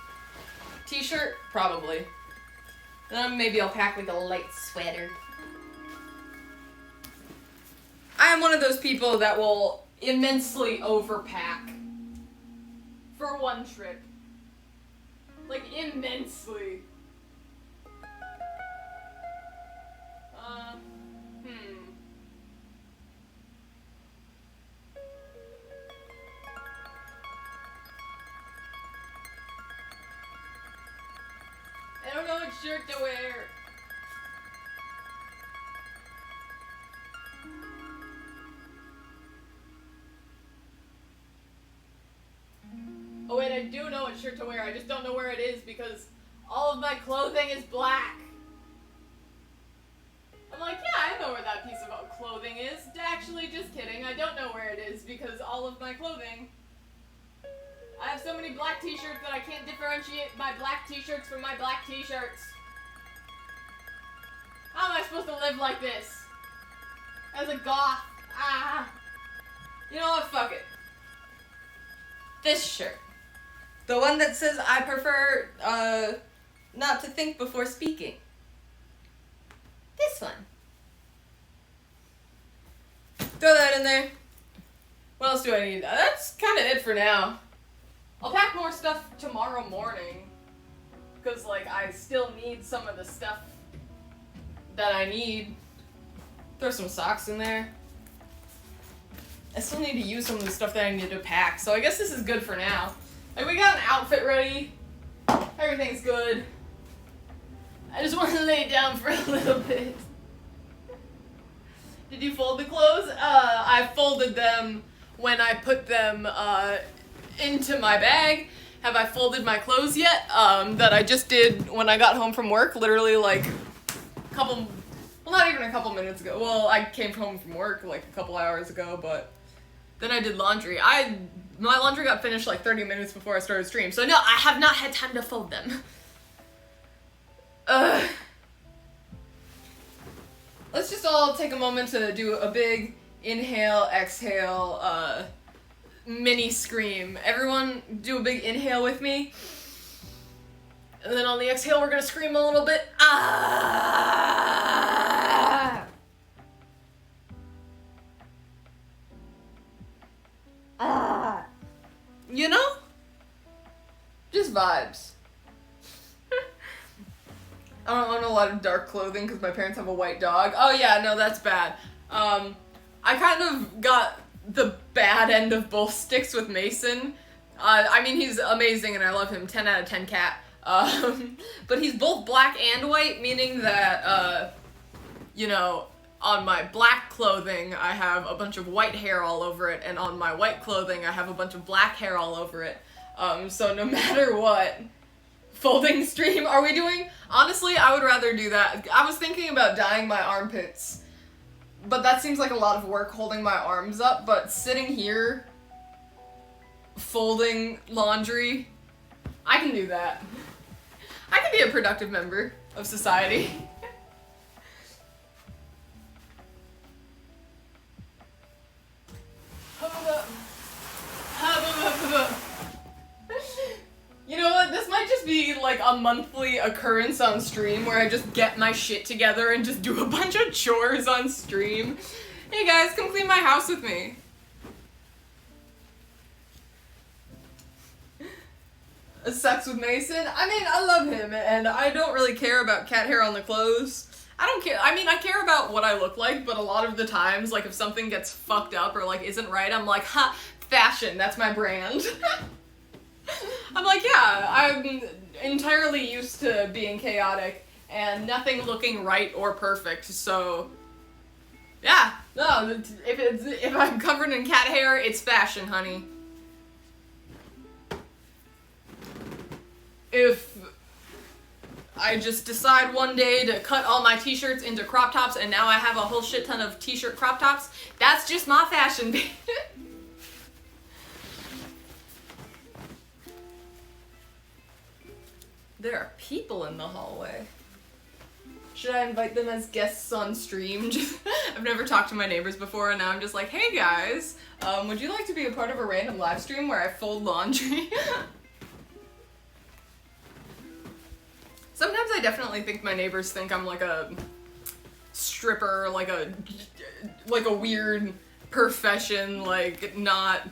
T-shirt? Probably. Maybe I'll pack like a light sweater. I am one of those people that will immensely overpack for one trip. Like, immensely. I don't know what shirt to wear. Oh wait, I do know what shirt to wear. I just don't know where it is because all of my clothing is black. I'm like, yeah, I know where that piece of clothing is. Actually, just kidding. I don't know where it is because all of my clothing... I have so many black t-shirts that I can't differentiate my black t-shirts from my black t-shirts. How am I supposed to live like this? As a goth. Ah. You know what? Fuck it. This shirt. The one that says I prefer not to think before speaking. This one. Throw that in there. What else do I need? That's kind of it for now. I'll pack more stuff tomorrow morning. Because, like, I still need some of the stuff that I need. Throw some socks in there. I still need to use some of the stuff that I need to pack. So I guess this is good for now. Like, we got an outfit ready. Everything's good. I just want to lay down for a little bit. Did you fold the clothes? I folded them when I put them into my bag. Have I folded my clothes yet? That I just did when I got home from work, literally like well, not even a couple minutes ago. Well, I came home from work like a couple hours ago, but then I did laundry. My laundry got finished like 30 minutes before I started stream, so no, I have not had time to fold them. Let's just all take a moment to do a big inhale, exhale, mini scream. Everyone do a big inhale with me. And then on the exhale, we're gonna scream a little bit. Ah! Ah! You know? Just vibes. I don't own a lot of dark clothing because my parents have a white dog. Oh yeah, no, that's bad. I kind of got the bad end of both sticks with Mason. I mean, he's amazing and I love him, 10 out of 10 cat. But he's both black and white, meaning that, you know, on my black clothing, I have a bunch of white hair all over it, and on my white clothing, I have a bunch of black hair all over it. So no matter what, folding stream are we doing? Honestly, I would rather do that. I was thinking about dyeing my armpits, but that seems like a lot of work holding my arms up, but sitting here, folding laundry, I can do that. I can be a productive member of society. You know what, this might just be like a monthly occurrence on stream where I just get my shit together and just do a bunch of chores on stream. Hey guys, come clean my house with me. Sex with Mason? I mean, I love him and I don't really care about cat hair on the clothes. I don't care. I mean, I care about what I look like, but a lot of the times, like if something gets fucked up or like isn't right, I'm like, ha, fashion, that's my brand. I'm like, yeah, I'm entirely used to being chaotic and nothing looking right or perfect, so yeah, no, if I'm covered in cat hair, it's fashion, honey. If I just decide one day to cut all my t-shirts into crop tops and now I have a whole shit ton of t-shirt crop tops, that's just my fashion, baby. There are people in the hallway. Should I invite them as guests on stream? I've never talked to my neighbors before and now I'm just like, hey guys, would you like to be a part of a random live stream where I fold laundry? Sometimes I definitely think my neighbors think I'm like a stripper, like a weird profession, like not,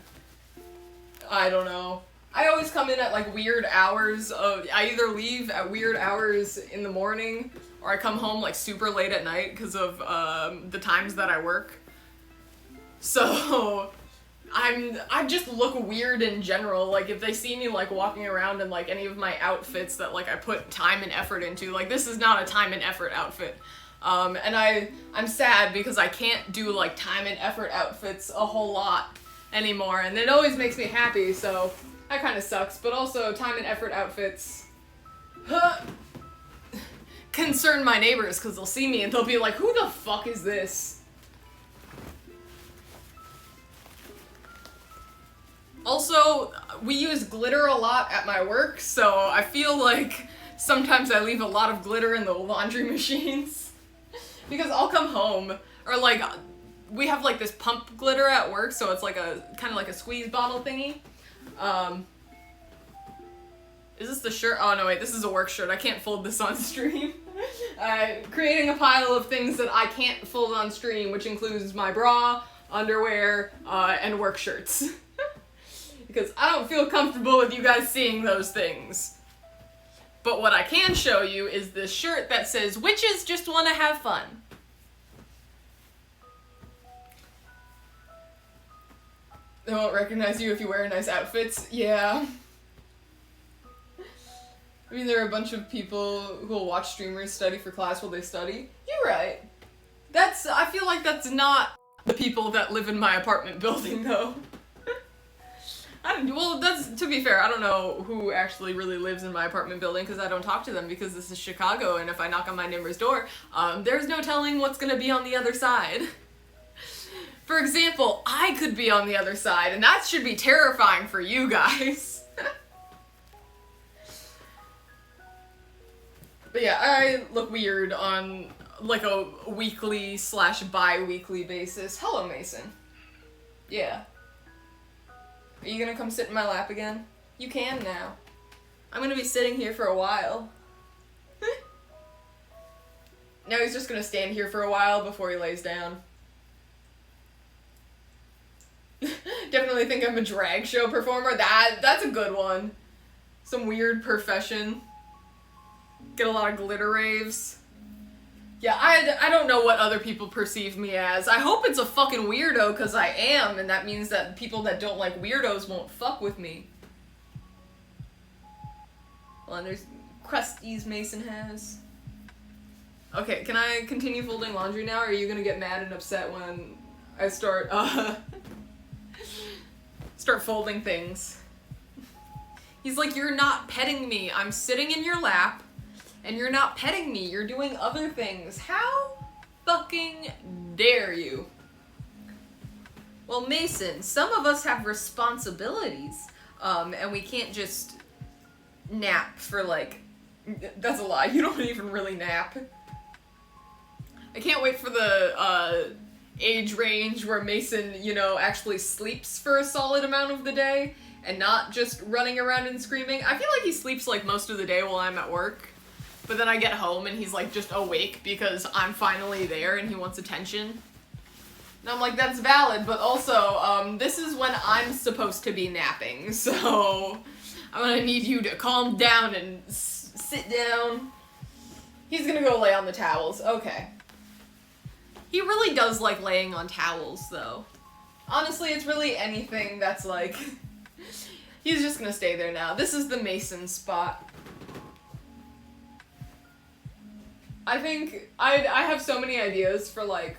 I don't know. I always come in at like weird hours I either leave at weird hours in the morning or I come home like super late at night because of the times that I work. So I just look weird in general. Like if they see me like walking around in like any of my outfits that like I put time and effort into, like this is not a time and effort outfit. And I'm sad because I can't do like time and effort outfits a whole lot anymore and it always makes me happy, so that kind of sucks, but also time and effort outfits concern my neighbors because they'll see me and they'll be like, who the fuck is this? Also, we use glitter a lot at my work, so I feel like sometimes I leave a lot of glitter in the laundry machines. Because I'll come home, or like, we have like this pump glitter at work, so it's like a, kind of like a squeeze bottle thingy. Is this the shirt? Oh no, wait, this is a work shirt. I can't fold this on stream. Creating a pile of things that I can't fold on stream, which includes my bra, underwear, and work shirts. Because I don't feel comfortable with you guys seeing those things. But what I can show you is this shirt that says, "Witches just want to have fun." They won't recognize you if you wear nice outfits. Yeah. I mean, there are a bunch of people who will watch streamers study for class while they study. You're right. I feel like that's not the people that live in my apartment building, though. Well, to be fair, I don't know who actually really lives in my apartment building because I don't talk to them because this is Chicago, and if I knock on my neighbor's door, there's no telling what's gonna be on the other side. For example, I could be on the other side, and that should be terrifying for you guys. But yeah, I look weird on like a weekly / bi-weekly basis. Hello, Mason. Yeah. Are you gonna come sit in my lap again? You can now. I'm gonna be sitting here for a while. Now he's just gonna stand here for a while before he lays down. Definitely think I'm a drag show performer. That's a good one. Some weird profession. Get a lot of glitter raves. Yeah, I don't know what other people perceive me as. I hope it's a fucking weirdo, because I am, and that means that people that don't like weirdos won't fuck with me. Well, and there's crusties Mason has. Okay, can I continue folding laundry now, or are you gonna get mad and upset when I start folding things? He's like, you're not petting me. I'm sitting in your lap. And you're not petting me, you're doing other things. How fucking dare you? Well, Mason, some of us have responsibilities, and we can't just nap for like, that's a lie, you don't even really nap. I can't wait for the age range where Mason, you know, actually sleeps for a solid amount of the day, and not just running around and screaming. I feel like he sleeps like most of the day while I'm at work. But then I get home and he's like just awake because I'm finally there and he wants attention. And I'm like, that's valid, but also, this is when I'm supposed to be napping, so I'm gonna need you to calm down and sit down. He's gonna go lay on the towels, okay. He really does like laying on towels, though. Honestly, it's really anything that's like, he's just gonna stay there now. This is the Mason spot. I think I have so many ideas for, like,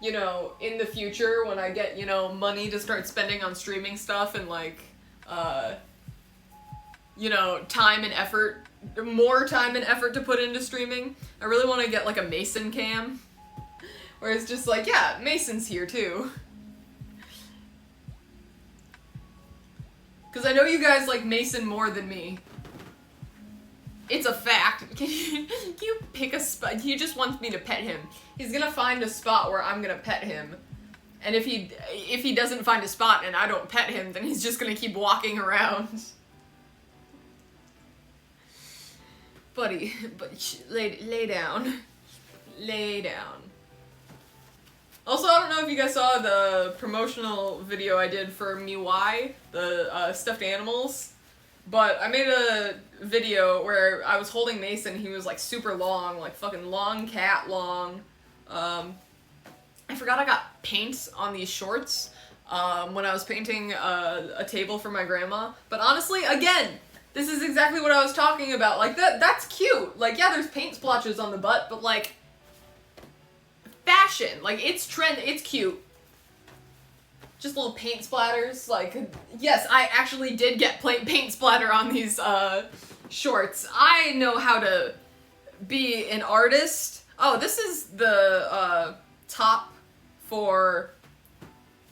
you know, in the future when I get, you know, money to start spending on streaming stuff and, like, you know, time and effort, more time and effort to put into streaming. I really want to get, like, a Mason cam where it's just like, yeah, Mason's here too. Because I know you guys like Mason more than me. It's a fact. Can you pick a spot? He just wants me to pet him. He's gonna find a spot where I'm gonna pet him. And if he doesn't find a spot and I don't pet him, then he's just gonna keep walking around. Buddy, lay down. Lay down. Also, I don't know if you guys saw the promotional video I did for Miwai, the stuffed animals. But I made a video where I was holding Mason, he was like super long, like fucking long cat long. I forgot I got paint on these shorts when I was painting a table for my grandma. But honestly, again, this is exactly what I was talking about. Like, that's cute. Like, yeah, there's paint splotches on the butt, but like, fashion. Like, it's trend, it's cute. Just little paint splatters, like, yes, I actually did get paint splatter on these, shorts. I know how to be an artist. Oh, this is the, top for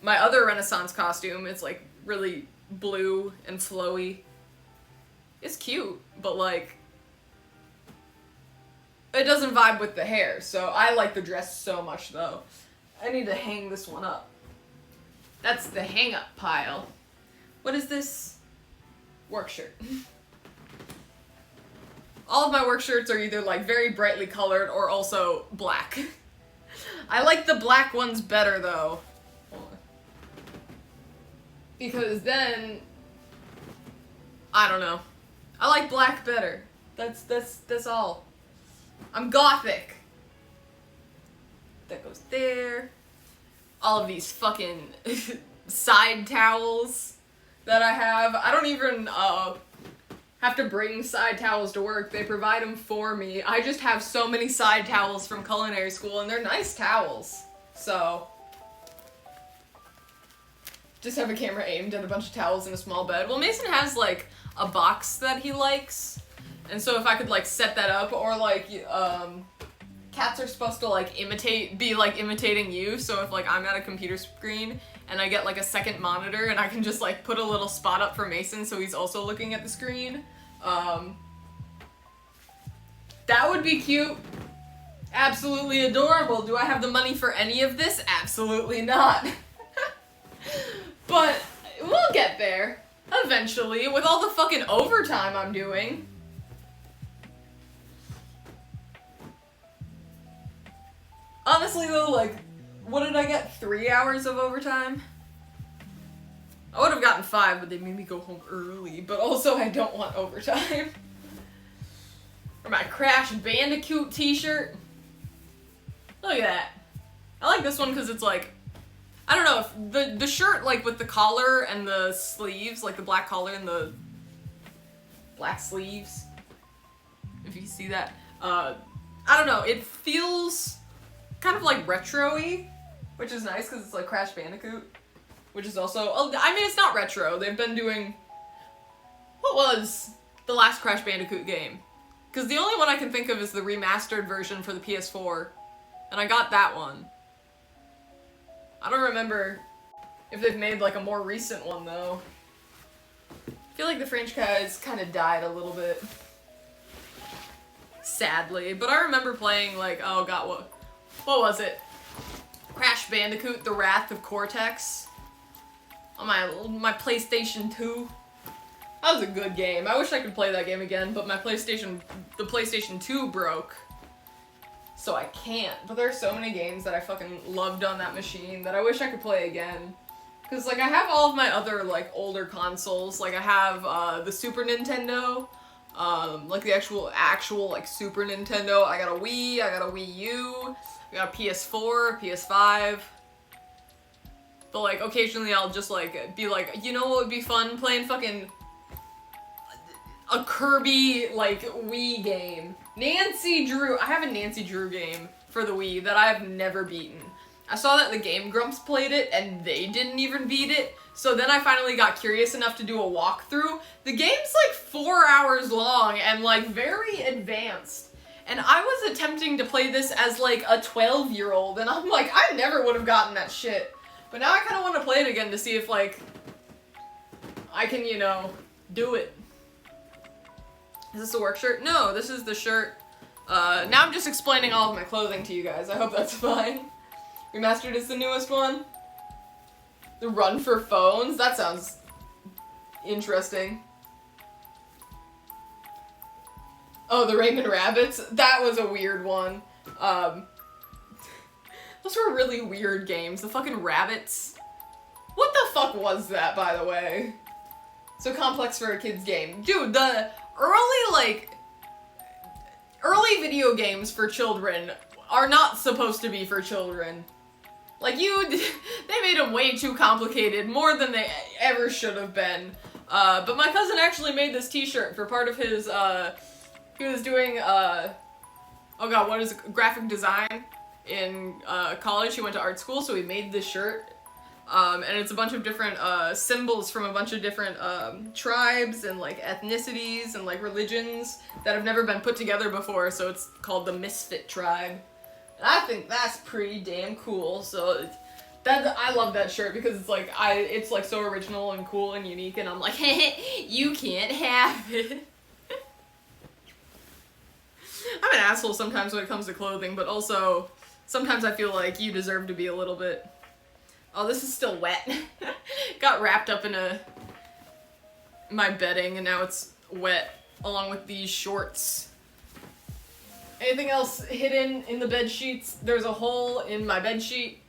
my other Renaissance costume. It's, like, really blue and flowy. It's cute, but, like, it doesn't vibe with the hair, so I like the dress so much, though. I need to hang this one up. That's the hang-up pile. What is this? Work shirt. All of my work shirts are either like very brightly colored or also black. I like the black ones better though. Because then, I don't know. I like black better. That's all. I'm gothic. That goes there. All of these fucking side towels that I have. I don't even have have to bring side towels to work. They provide them for me. I just have so many side towels from culinary school, and they're nice towels. So, just have a camera aimed at a bunch of towels in a small bed. Well, Mason has, like, a box that he likes, and so if I could, like, set that up, or, like, cats are supposed to, like, imitating you, so if, like, I'm at a computer screen, and I get, like, a second monitor, and I can just, like, put a little spot up for Mason so he's also looking at the screen, that would be cute. Absolutely adorable. Do I have the money for any of this? Absolutely not. But we'll get there. Eventually, with all the fucking overtime I'm doing. Honestly though, like, what did I get? 3 hours of overtime? I would have gotten 5, but they made me go home early. But also, I don't want overtime. Or my Crash Bandicoot t-shirt. Look at that. I like this one because it's like, I don't know, if the shirt, like, with the collar and the sleeves, like the black collar and the black sleeves, if you can see that, I don't know, it feels kind of, like, retro-y, which is nice because it's, like, Crash Bandicoot, which is also, I mean, it's not retro, they've been doing, what was the last Crash Bandicoot game? Because the only one I can think of is the remastered version for the PS4, and I got that one. I don't remember if they've made, like, a more recent one, though. I feel like the franchise kind of died a little bit. Sadly. But I remember playing, like, oh god, what was it? Crash Bandicoot, The Wrath of Cortex. On my PlayStation 2. That was a good game. I wish I could play that game again, but the PlayStation 2 broke. So I can't. But there are so many games that I fucking loved on that machine that I wish I could play again. Because, like, I have all of my other, like, older consoles. Like, I have, the Super Nintendo. Like, the actual, like, Super Nintendo. I got a Wii, I got a Wii U. I got a PS4, PS5. But, like, occasionally I'll just, like, be like, you know what would be fun? Playing fucking a Kirby, like, Wii game. Nancy Drew. I have a Nancy Drew game for the Wii that I have never beaten. I saw that the Game Grumps played it, and they didn't even beat it. So then I finally got curious enough to do a walkthrough. The game's, like, 4 hours long and, like, very advanced. And I was attempting to play this as, like, a 12-year-old, and I'm like, I never would have gotten that shit. But now I kind of want to play it again to see if, like, I can, you know, do it. Is this a work shirt? No, this is the shirt. Now I'm just explaining all of my clothing to you guys. I hope that's fine. Remastered is the newest one. The Run for Phones? That sounds interesting. Oh, the Raymond Rabbits? That was a weird one. Those were really weird games. The fucking rabbits. What the fuck was that, by the way? So complex for a kid's game. Dude, the early video games for children are not supposed to be for children. Like, they made them way too complicated, more than they ever should have been. But my cousin actually made this t-shirt for part of his, he was doing, oh god, what is it? Graphic design in, college. He went to art school, so he made this shirt. And it's a bunch of different, symbols from a bunch of different, tribes and, like, ethnicities and, like, religions that have never been put together before, so it's called the Misfit Tribe. And I think that's pretty damn cool, so I love that shirt because it's like, it's like so original and cool and unique, and I'm like, you can't have it. I'm an asshole sometimes when it comes to clothing, but also, sometimes I feel like you deserve to be a little bit. Oh, this is still wet. Got wrapped up in my bedding, and now it's wet, along with these shorts. Anything else hidden in the bed sheets? There's a hole in my bed sheet.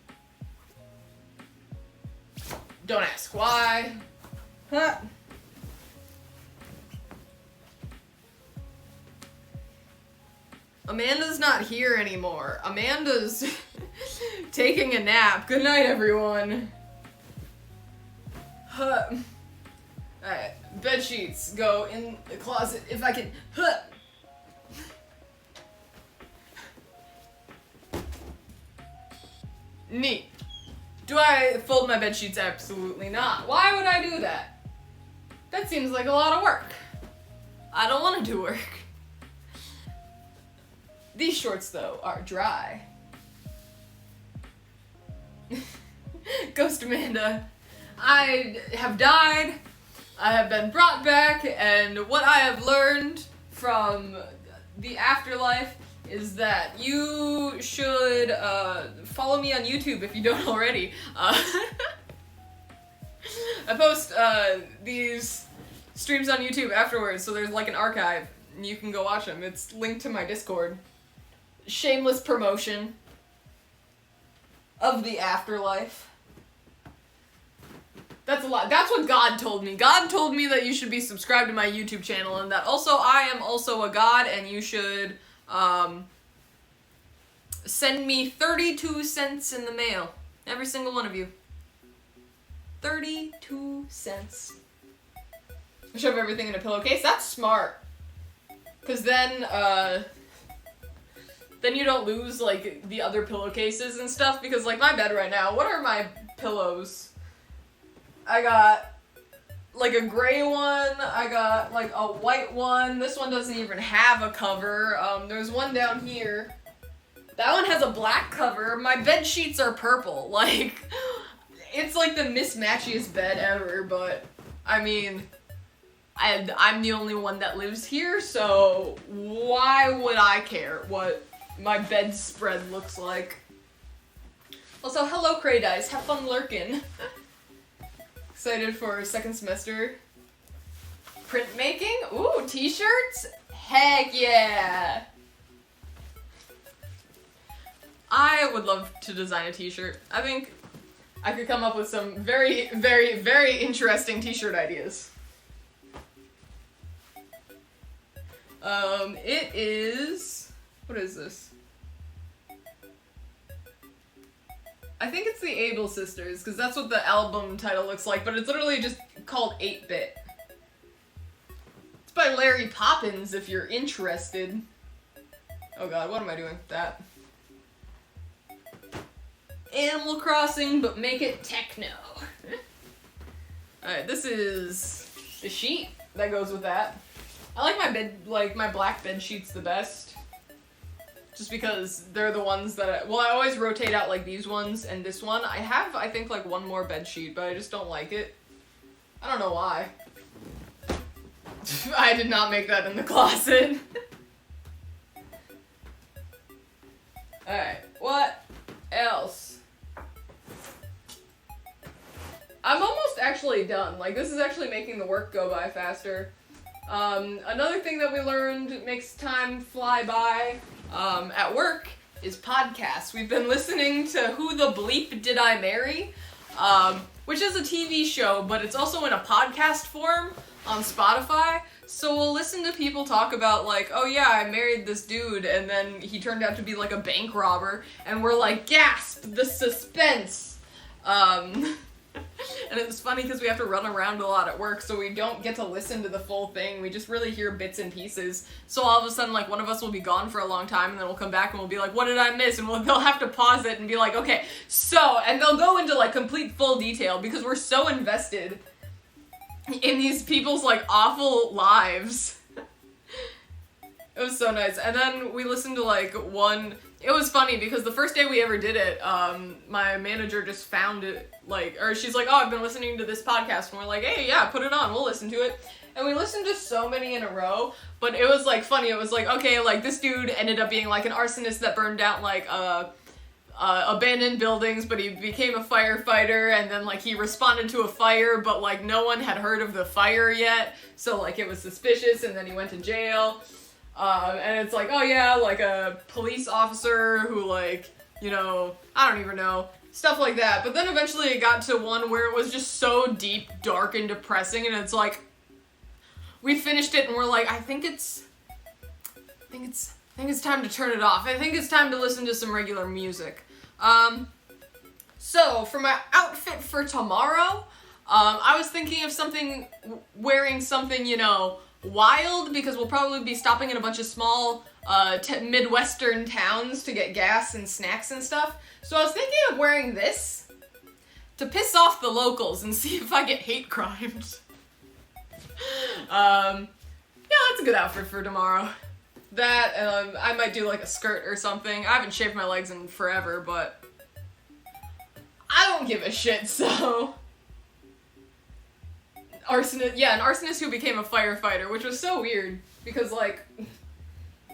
Don't ask why. Huh. Amanda's not here anymore. Amanda's taking a nap. Good night, everyone. Alright, bed sheets go in the closet if I can. Huh. Neat. Do I fold my bed sheets? Absolutely not. Why would I do that? That seems like a lot of work. I don't want to do work. These shorts, though, are dry. Ghost Amanda, I have died, I have been brought back, and what I have learned from the afterlife is that you should follow me on YouTube if you don't already. I post these streams on YouTube afterwards, so there's like an archive, and you can go watch them. It's linked to my Discord. Shameless promotion of the afterlife. That's a lot. That's what God told me. God told me that you should be subscribed to my YouTube channel, and that also I am also a god, and you should send me 32 cents in the mail. Every single one of you. 32 cents. Shove everything in a pillowcase. That's smart. Cause then you don't lose like the other pillowcases and stuff. Because like my bed right now, what are my pillows? I got like a gray one, I got like a white one. This one doesn't even have a cover. There's one down here. That one has a black cover. My bed sheets are purple. Like, it's like the mismatchiest bed ever, but I mean, I'm the only one that lives here, so why would I care what my bedspread looks like? Also, hello Cray Dice, have fun lurking. Excited for second semester printmaking? Ooh, t-shirts? Heck yeah! I would love to design a t-shirt. I think I could come up with some very, very, very interesting t-shirt ideas. It is... What is this? I think it's the Able Sisters, because that's what the album title looks like, but it's literally just called 8-Bit. It's by Larry Poppins, if you're interested. Oh god, what am I doing with that? Animal Crossing, but make it techno. Alright, this is the sheet that goes with that. I like my bed, like my black bed sheets the best. Just because they're the ones that I always rotate out like these ones and this one. I have, I think, like one more bed sheet, but I just don't like it. I don't know why. I did not make that in the closet. Alright, what else? I'm almost actually done. Like, this is actually making the work go by faster. Another thing that we learned makes time fly by at work is podcasts. We've been listening to Who the Bleep Did I Marry? Which is a TV show, but it's also in a podcast form on Spotify. So we'll listen to people talk about like, oh yeah, I married this dude and then he turned out to be like a bank robber, and we're like, gasp, the suspense. And it was funny because we have to run around a lot at work, so we don't get to listen to the full thing. We just really hear bits and pieces. So all of a sudden, like, one of us will be gone for a long time, and then we'll come back and we'll be like, what did I miss? And they'll have to pause it and be like, okay, so, and they'll go into, like, complete full detail because we're so invested in these people's, like, awful lives. It was so nice. And then we listened to, like, one... It was funny because the first day we ever did it, my manager just found it, like, or she's like, oh, I've been listening to this podcast, and we're like, hey, yeah, put it on, we'll listen to it. And we listened to so many in a row, but it was, like, funny. It was like, okay, like, this dude ended up being, like, an arsonist that burned down, like, abandoned buildings, but he became a firefighter, and then, like, he responded to a fire, but, like, no one had heard of the fire yet, so, like, it was suspicious, and then he went to jail. And it's like, oh yeah, like a police officer who, like, you know, I don't even know, stuff like that. But then eventually it got to one where it was just so deep, dark, and depressing, and it's like, we finished it and we're like, I think it's time to turn it off. I think it's time to listen to some regular music. So for my outfit for tomorrow, I was thinking of something, wearing something, you know, wild, because we'll probably be stopping in a bunch of small Midwestern towns to get gas and snacks and stuff. So I was thinking of wearing this to piss off the locals and see if I get hate crimed. Yeah, that's a good outfit for tomorrow. That, I might do like a skirt or something. I haven't shaved my legs in forever, but I don't give a shit, so... Arsonist, yeah, an arsonist who became a firefighter, which was so weird, because, like,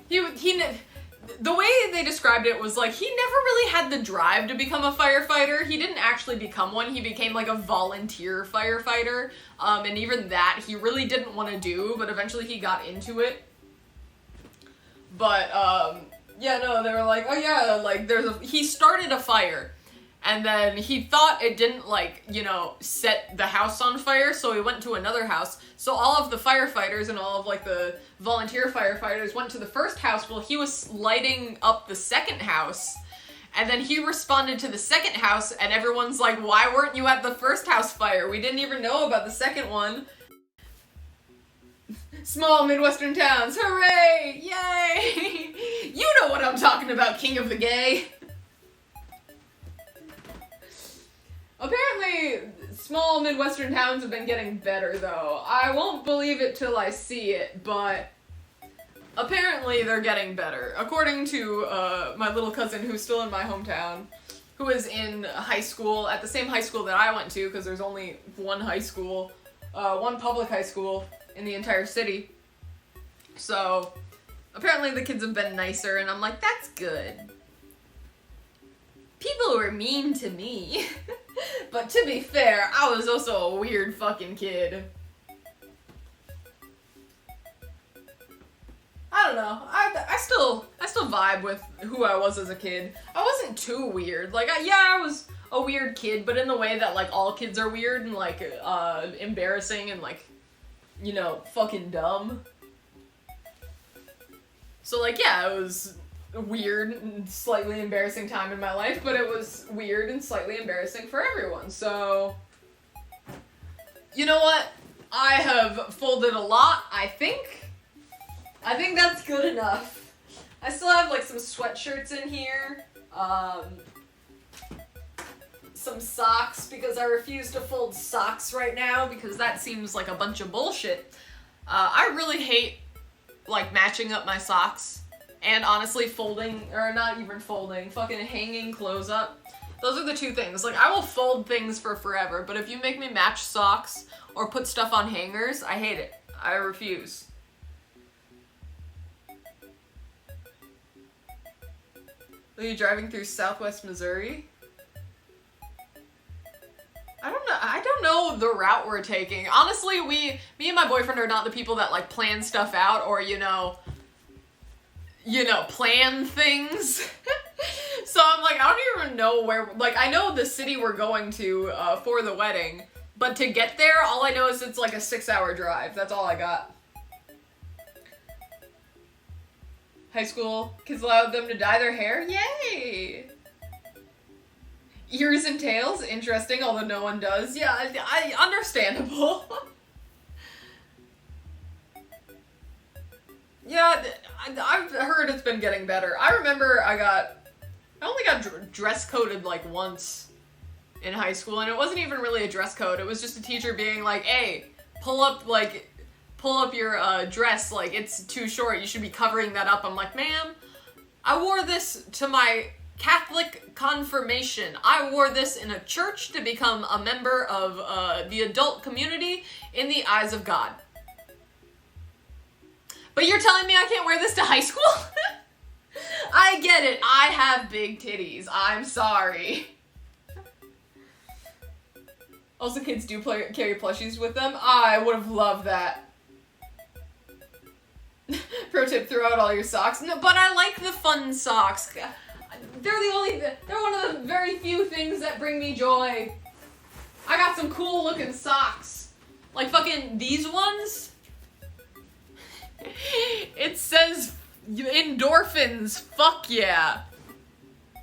the way they described it was, like, he never really had the drive to become a firefighter. He didn't actually become one. He became, like, a volunteer firefighter, and even that he really didn't want to do, but eventually he got into it. But, yeah, no, they were like, oh yeah, like, he started a fire. And then he thought it didn't, like, you know, set the house on fire, so he went to another house. So all of the firefighters and all of, like, the volunteer firefighters went to the first house while he was lighting up the second house. And then he responded to the second house, and everyone's like, why weren't you at the first house fire? We didn't even know about the second one. Small Midwestern towns, hooray! Yay! You know what I'm talking about, King of the Gay. Apparently, small Midwestern towns have been getting better, though. I won't believe it till I see it, but apparently they're getting better. According to my little cousin who's still in my hometown, who is in high school, at the same high school that I went to, because there's only one high school, one public high school in the entire city. So, apparently the kids have been nicer, and I'm like, that's good. People were mean to me. But to be fair, I was also a weird fucking kid. I don't know. I still vibe with who I was as a kid. I wasn't too weird. Like, I was a weird kid, but in the way that, like, all kids are weird and, like, embarrassing and, like, you know, fucking dumb. So, like, yeah, it was weird and slightly embarrassing time in my life, but it was weird and slightly embarrassing for everyone, so... You know what? I have folded a lot, I think. I think that's good enough. I still have, like, some sweatshirts in here, some socks, because I refuse to fold socks right now, because that seems like a bunch of bullshit. I really hate, like, matching up my socks. And honestly, folding, or not even folding, fucking hanging clothes up. Those are the two things. Like, I will fold things for forever, but if you make me match socks or put stuff on hangers, I hate it. I refuse. Are you driving through Southwest Missouri? I don't know the route we're taking. Honestly, me and my boyfriend are not the people that, like, plan stuff out or, you know, plan things. So I'm like, I don't even know where, like, I know the city we're going to, for the wedding, but to get there, all I know is it's like a 6-hour drive. That's all I got. High school, kids allowed them to dye their hair? Yay! Ears and tails? Interesting, although no one does. Yeah, I understandable. Yeah, I've heard it's been getting better. I remember I only got dress coded like once in high school, and it wasn't even really a dress code. It was just a teacher being like, hey, pull up your dress, like, it's too short, you should be covering that up. I'm like, ma'am, I wore this to my Catholic confirmation. I wore this in a church to become a member of the adult community in the eyes of God. But you're telling me I can't wear this to high school? I get it. I have big titties. I'm sorry. Also, kids do carry plushies with them. I would have loved that. Pro tip, throw out all your socks. No, but I like the fun socks. They're one of the very few things that bring me joy. I got some cool looking socks. Like fucking these ones. It says endorphins, fuck yeah.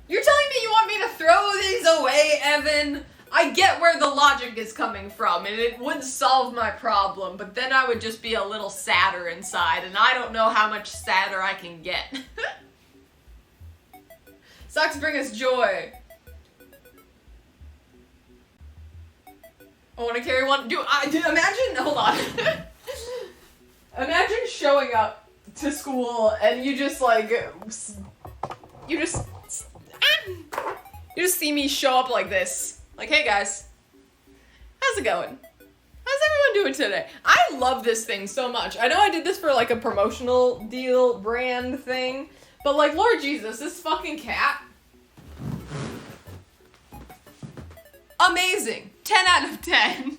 You're telling me you want me to throw these away, Evan? I get where the logic is coming from, and it would solve my problem, but then I would just be a little sadder inside, and I don't know how much sadder I can get. Socks bring us joy. I want to carry one. Imagine, hold on. Imagine showing up to school and you just see me show up like this. Like, hey guys, how's it going? How's everyone doing today? I love this thing so much. I know I did this for like a promotional deal brand thing, but like, Lord Jesus, this fucking cat. Amazing. 10 out of 10.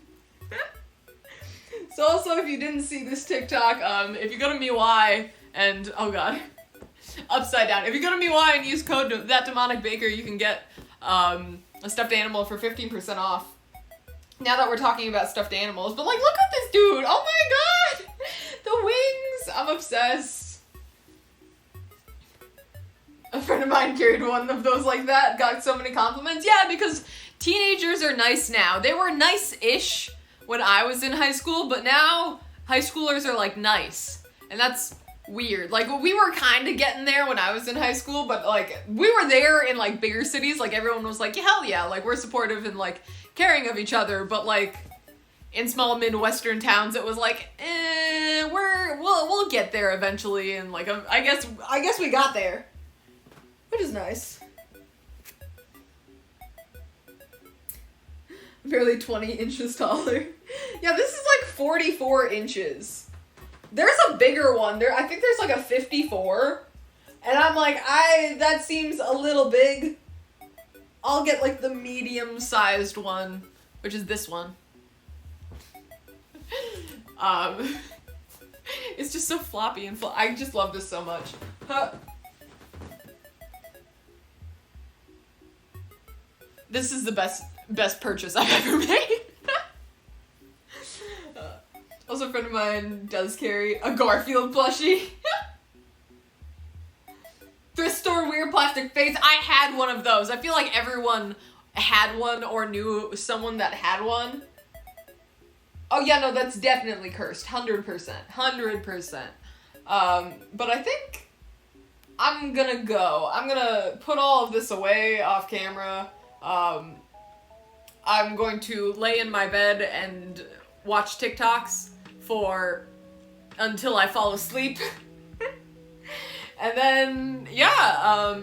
So also, if you didn't see this TikTok, if you go to MeWi and, oh god, upside down. If you go to MeWi and use code ThatDemonicBaker, you can get a stuffed animal for 15% off. Now that we're talking about stuffed animals, but like, look at this dude! Oh my god! The wings! I'm obsessed. A friend of mine carried one of those like that, got so many compliments. Yeah, because teenagers are nice now. They were nice-ish when I was in high school, but now high schoolers are like nice. And that's weird. Like, we were kind of getting there when I was in high school, but like, we were there in like bigger cities. Like, everyone was like, hell yeah, like, we're supportive and like caring of each other. But like, in small Midwestern towns, it was like, we'll get there eventually. And like, I guess we got there, which is nice. Barely 20 inches taller. Yeah, this is like 44 inches. There's a bigger one. I think there's like a 54. And I'm like, that seems a little big. I'll get like the medium-sized one, which is this one. It's just so floppy and I just love this so much. This is the best purchase I've ever made. Also, a friend of mine does carry a Garfield plushie. Thrift store weird plastic face. I had one of those. I feel like everyone had one or knew someone that had one. Oh yeah, no, that's definitely cursed. 100%. 100%. But I think I'm gonna go. I'm gonna put all of this away off camera. I'm going to lay in my bed and watch TikToks until I fall asleep. And then, yeah,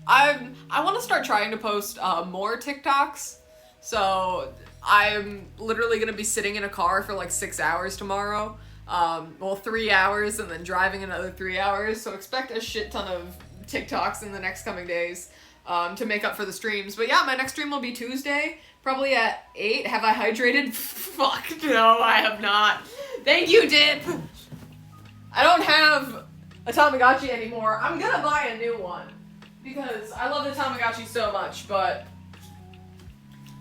I want to start trying to post more TikToks. So I'm literally going to be sitting in a car for like 6 hours tomorrow. Well, 3 hours and then driving another 3 hours. So expect a shit ton of TikToks in the next coming days to make up for the streams. But yeah, my next stream will be Tuesday, probably at 8. Have I hydrated? Fuck, no, I have not. Thank you, Dip. I don't have a Tamagotchi anymore. I'm gonna buy a new one because I love the Tamagotchi so much, but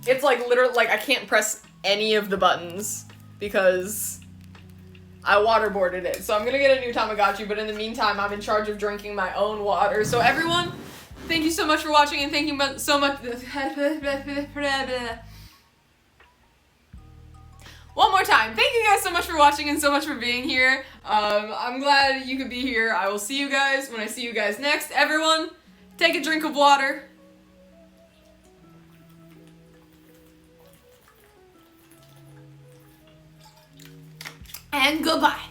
it's like literally, like, I can't press any of the buttons because I waterboarded it. So I'm gonna get a new Tamagotchi, but in the meantime, I'm in charge of drinking my own water. So everyone, thank you so much for watching and thank you so much. One more time, thank you guys so much for watching and so much for being here. I'm glad you could be here. I will see you guys when I see you guys next. Everyone, take a drink of water. And goodbye.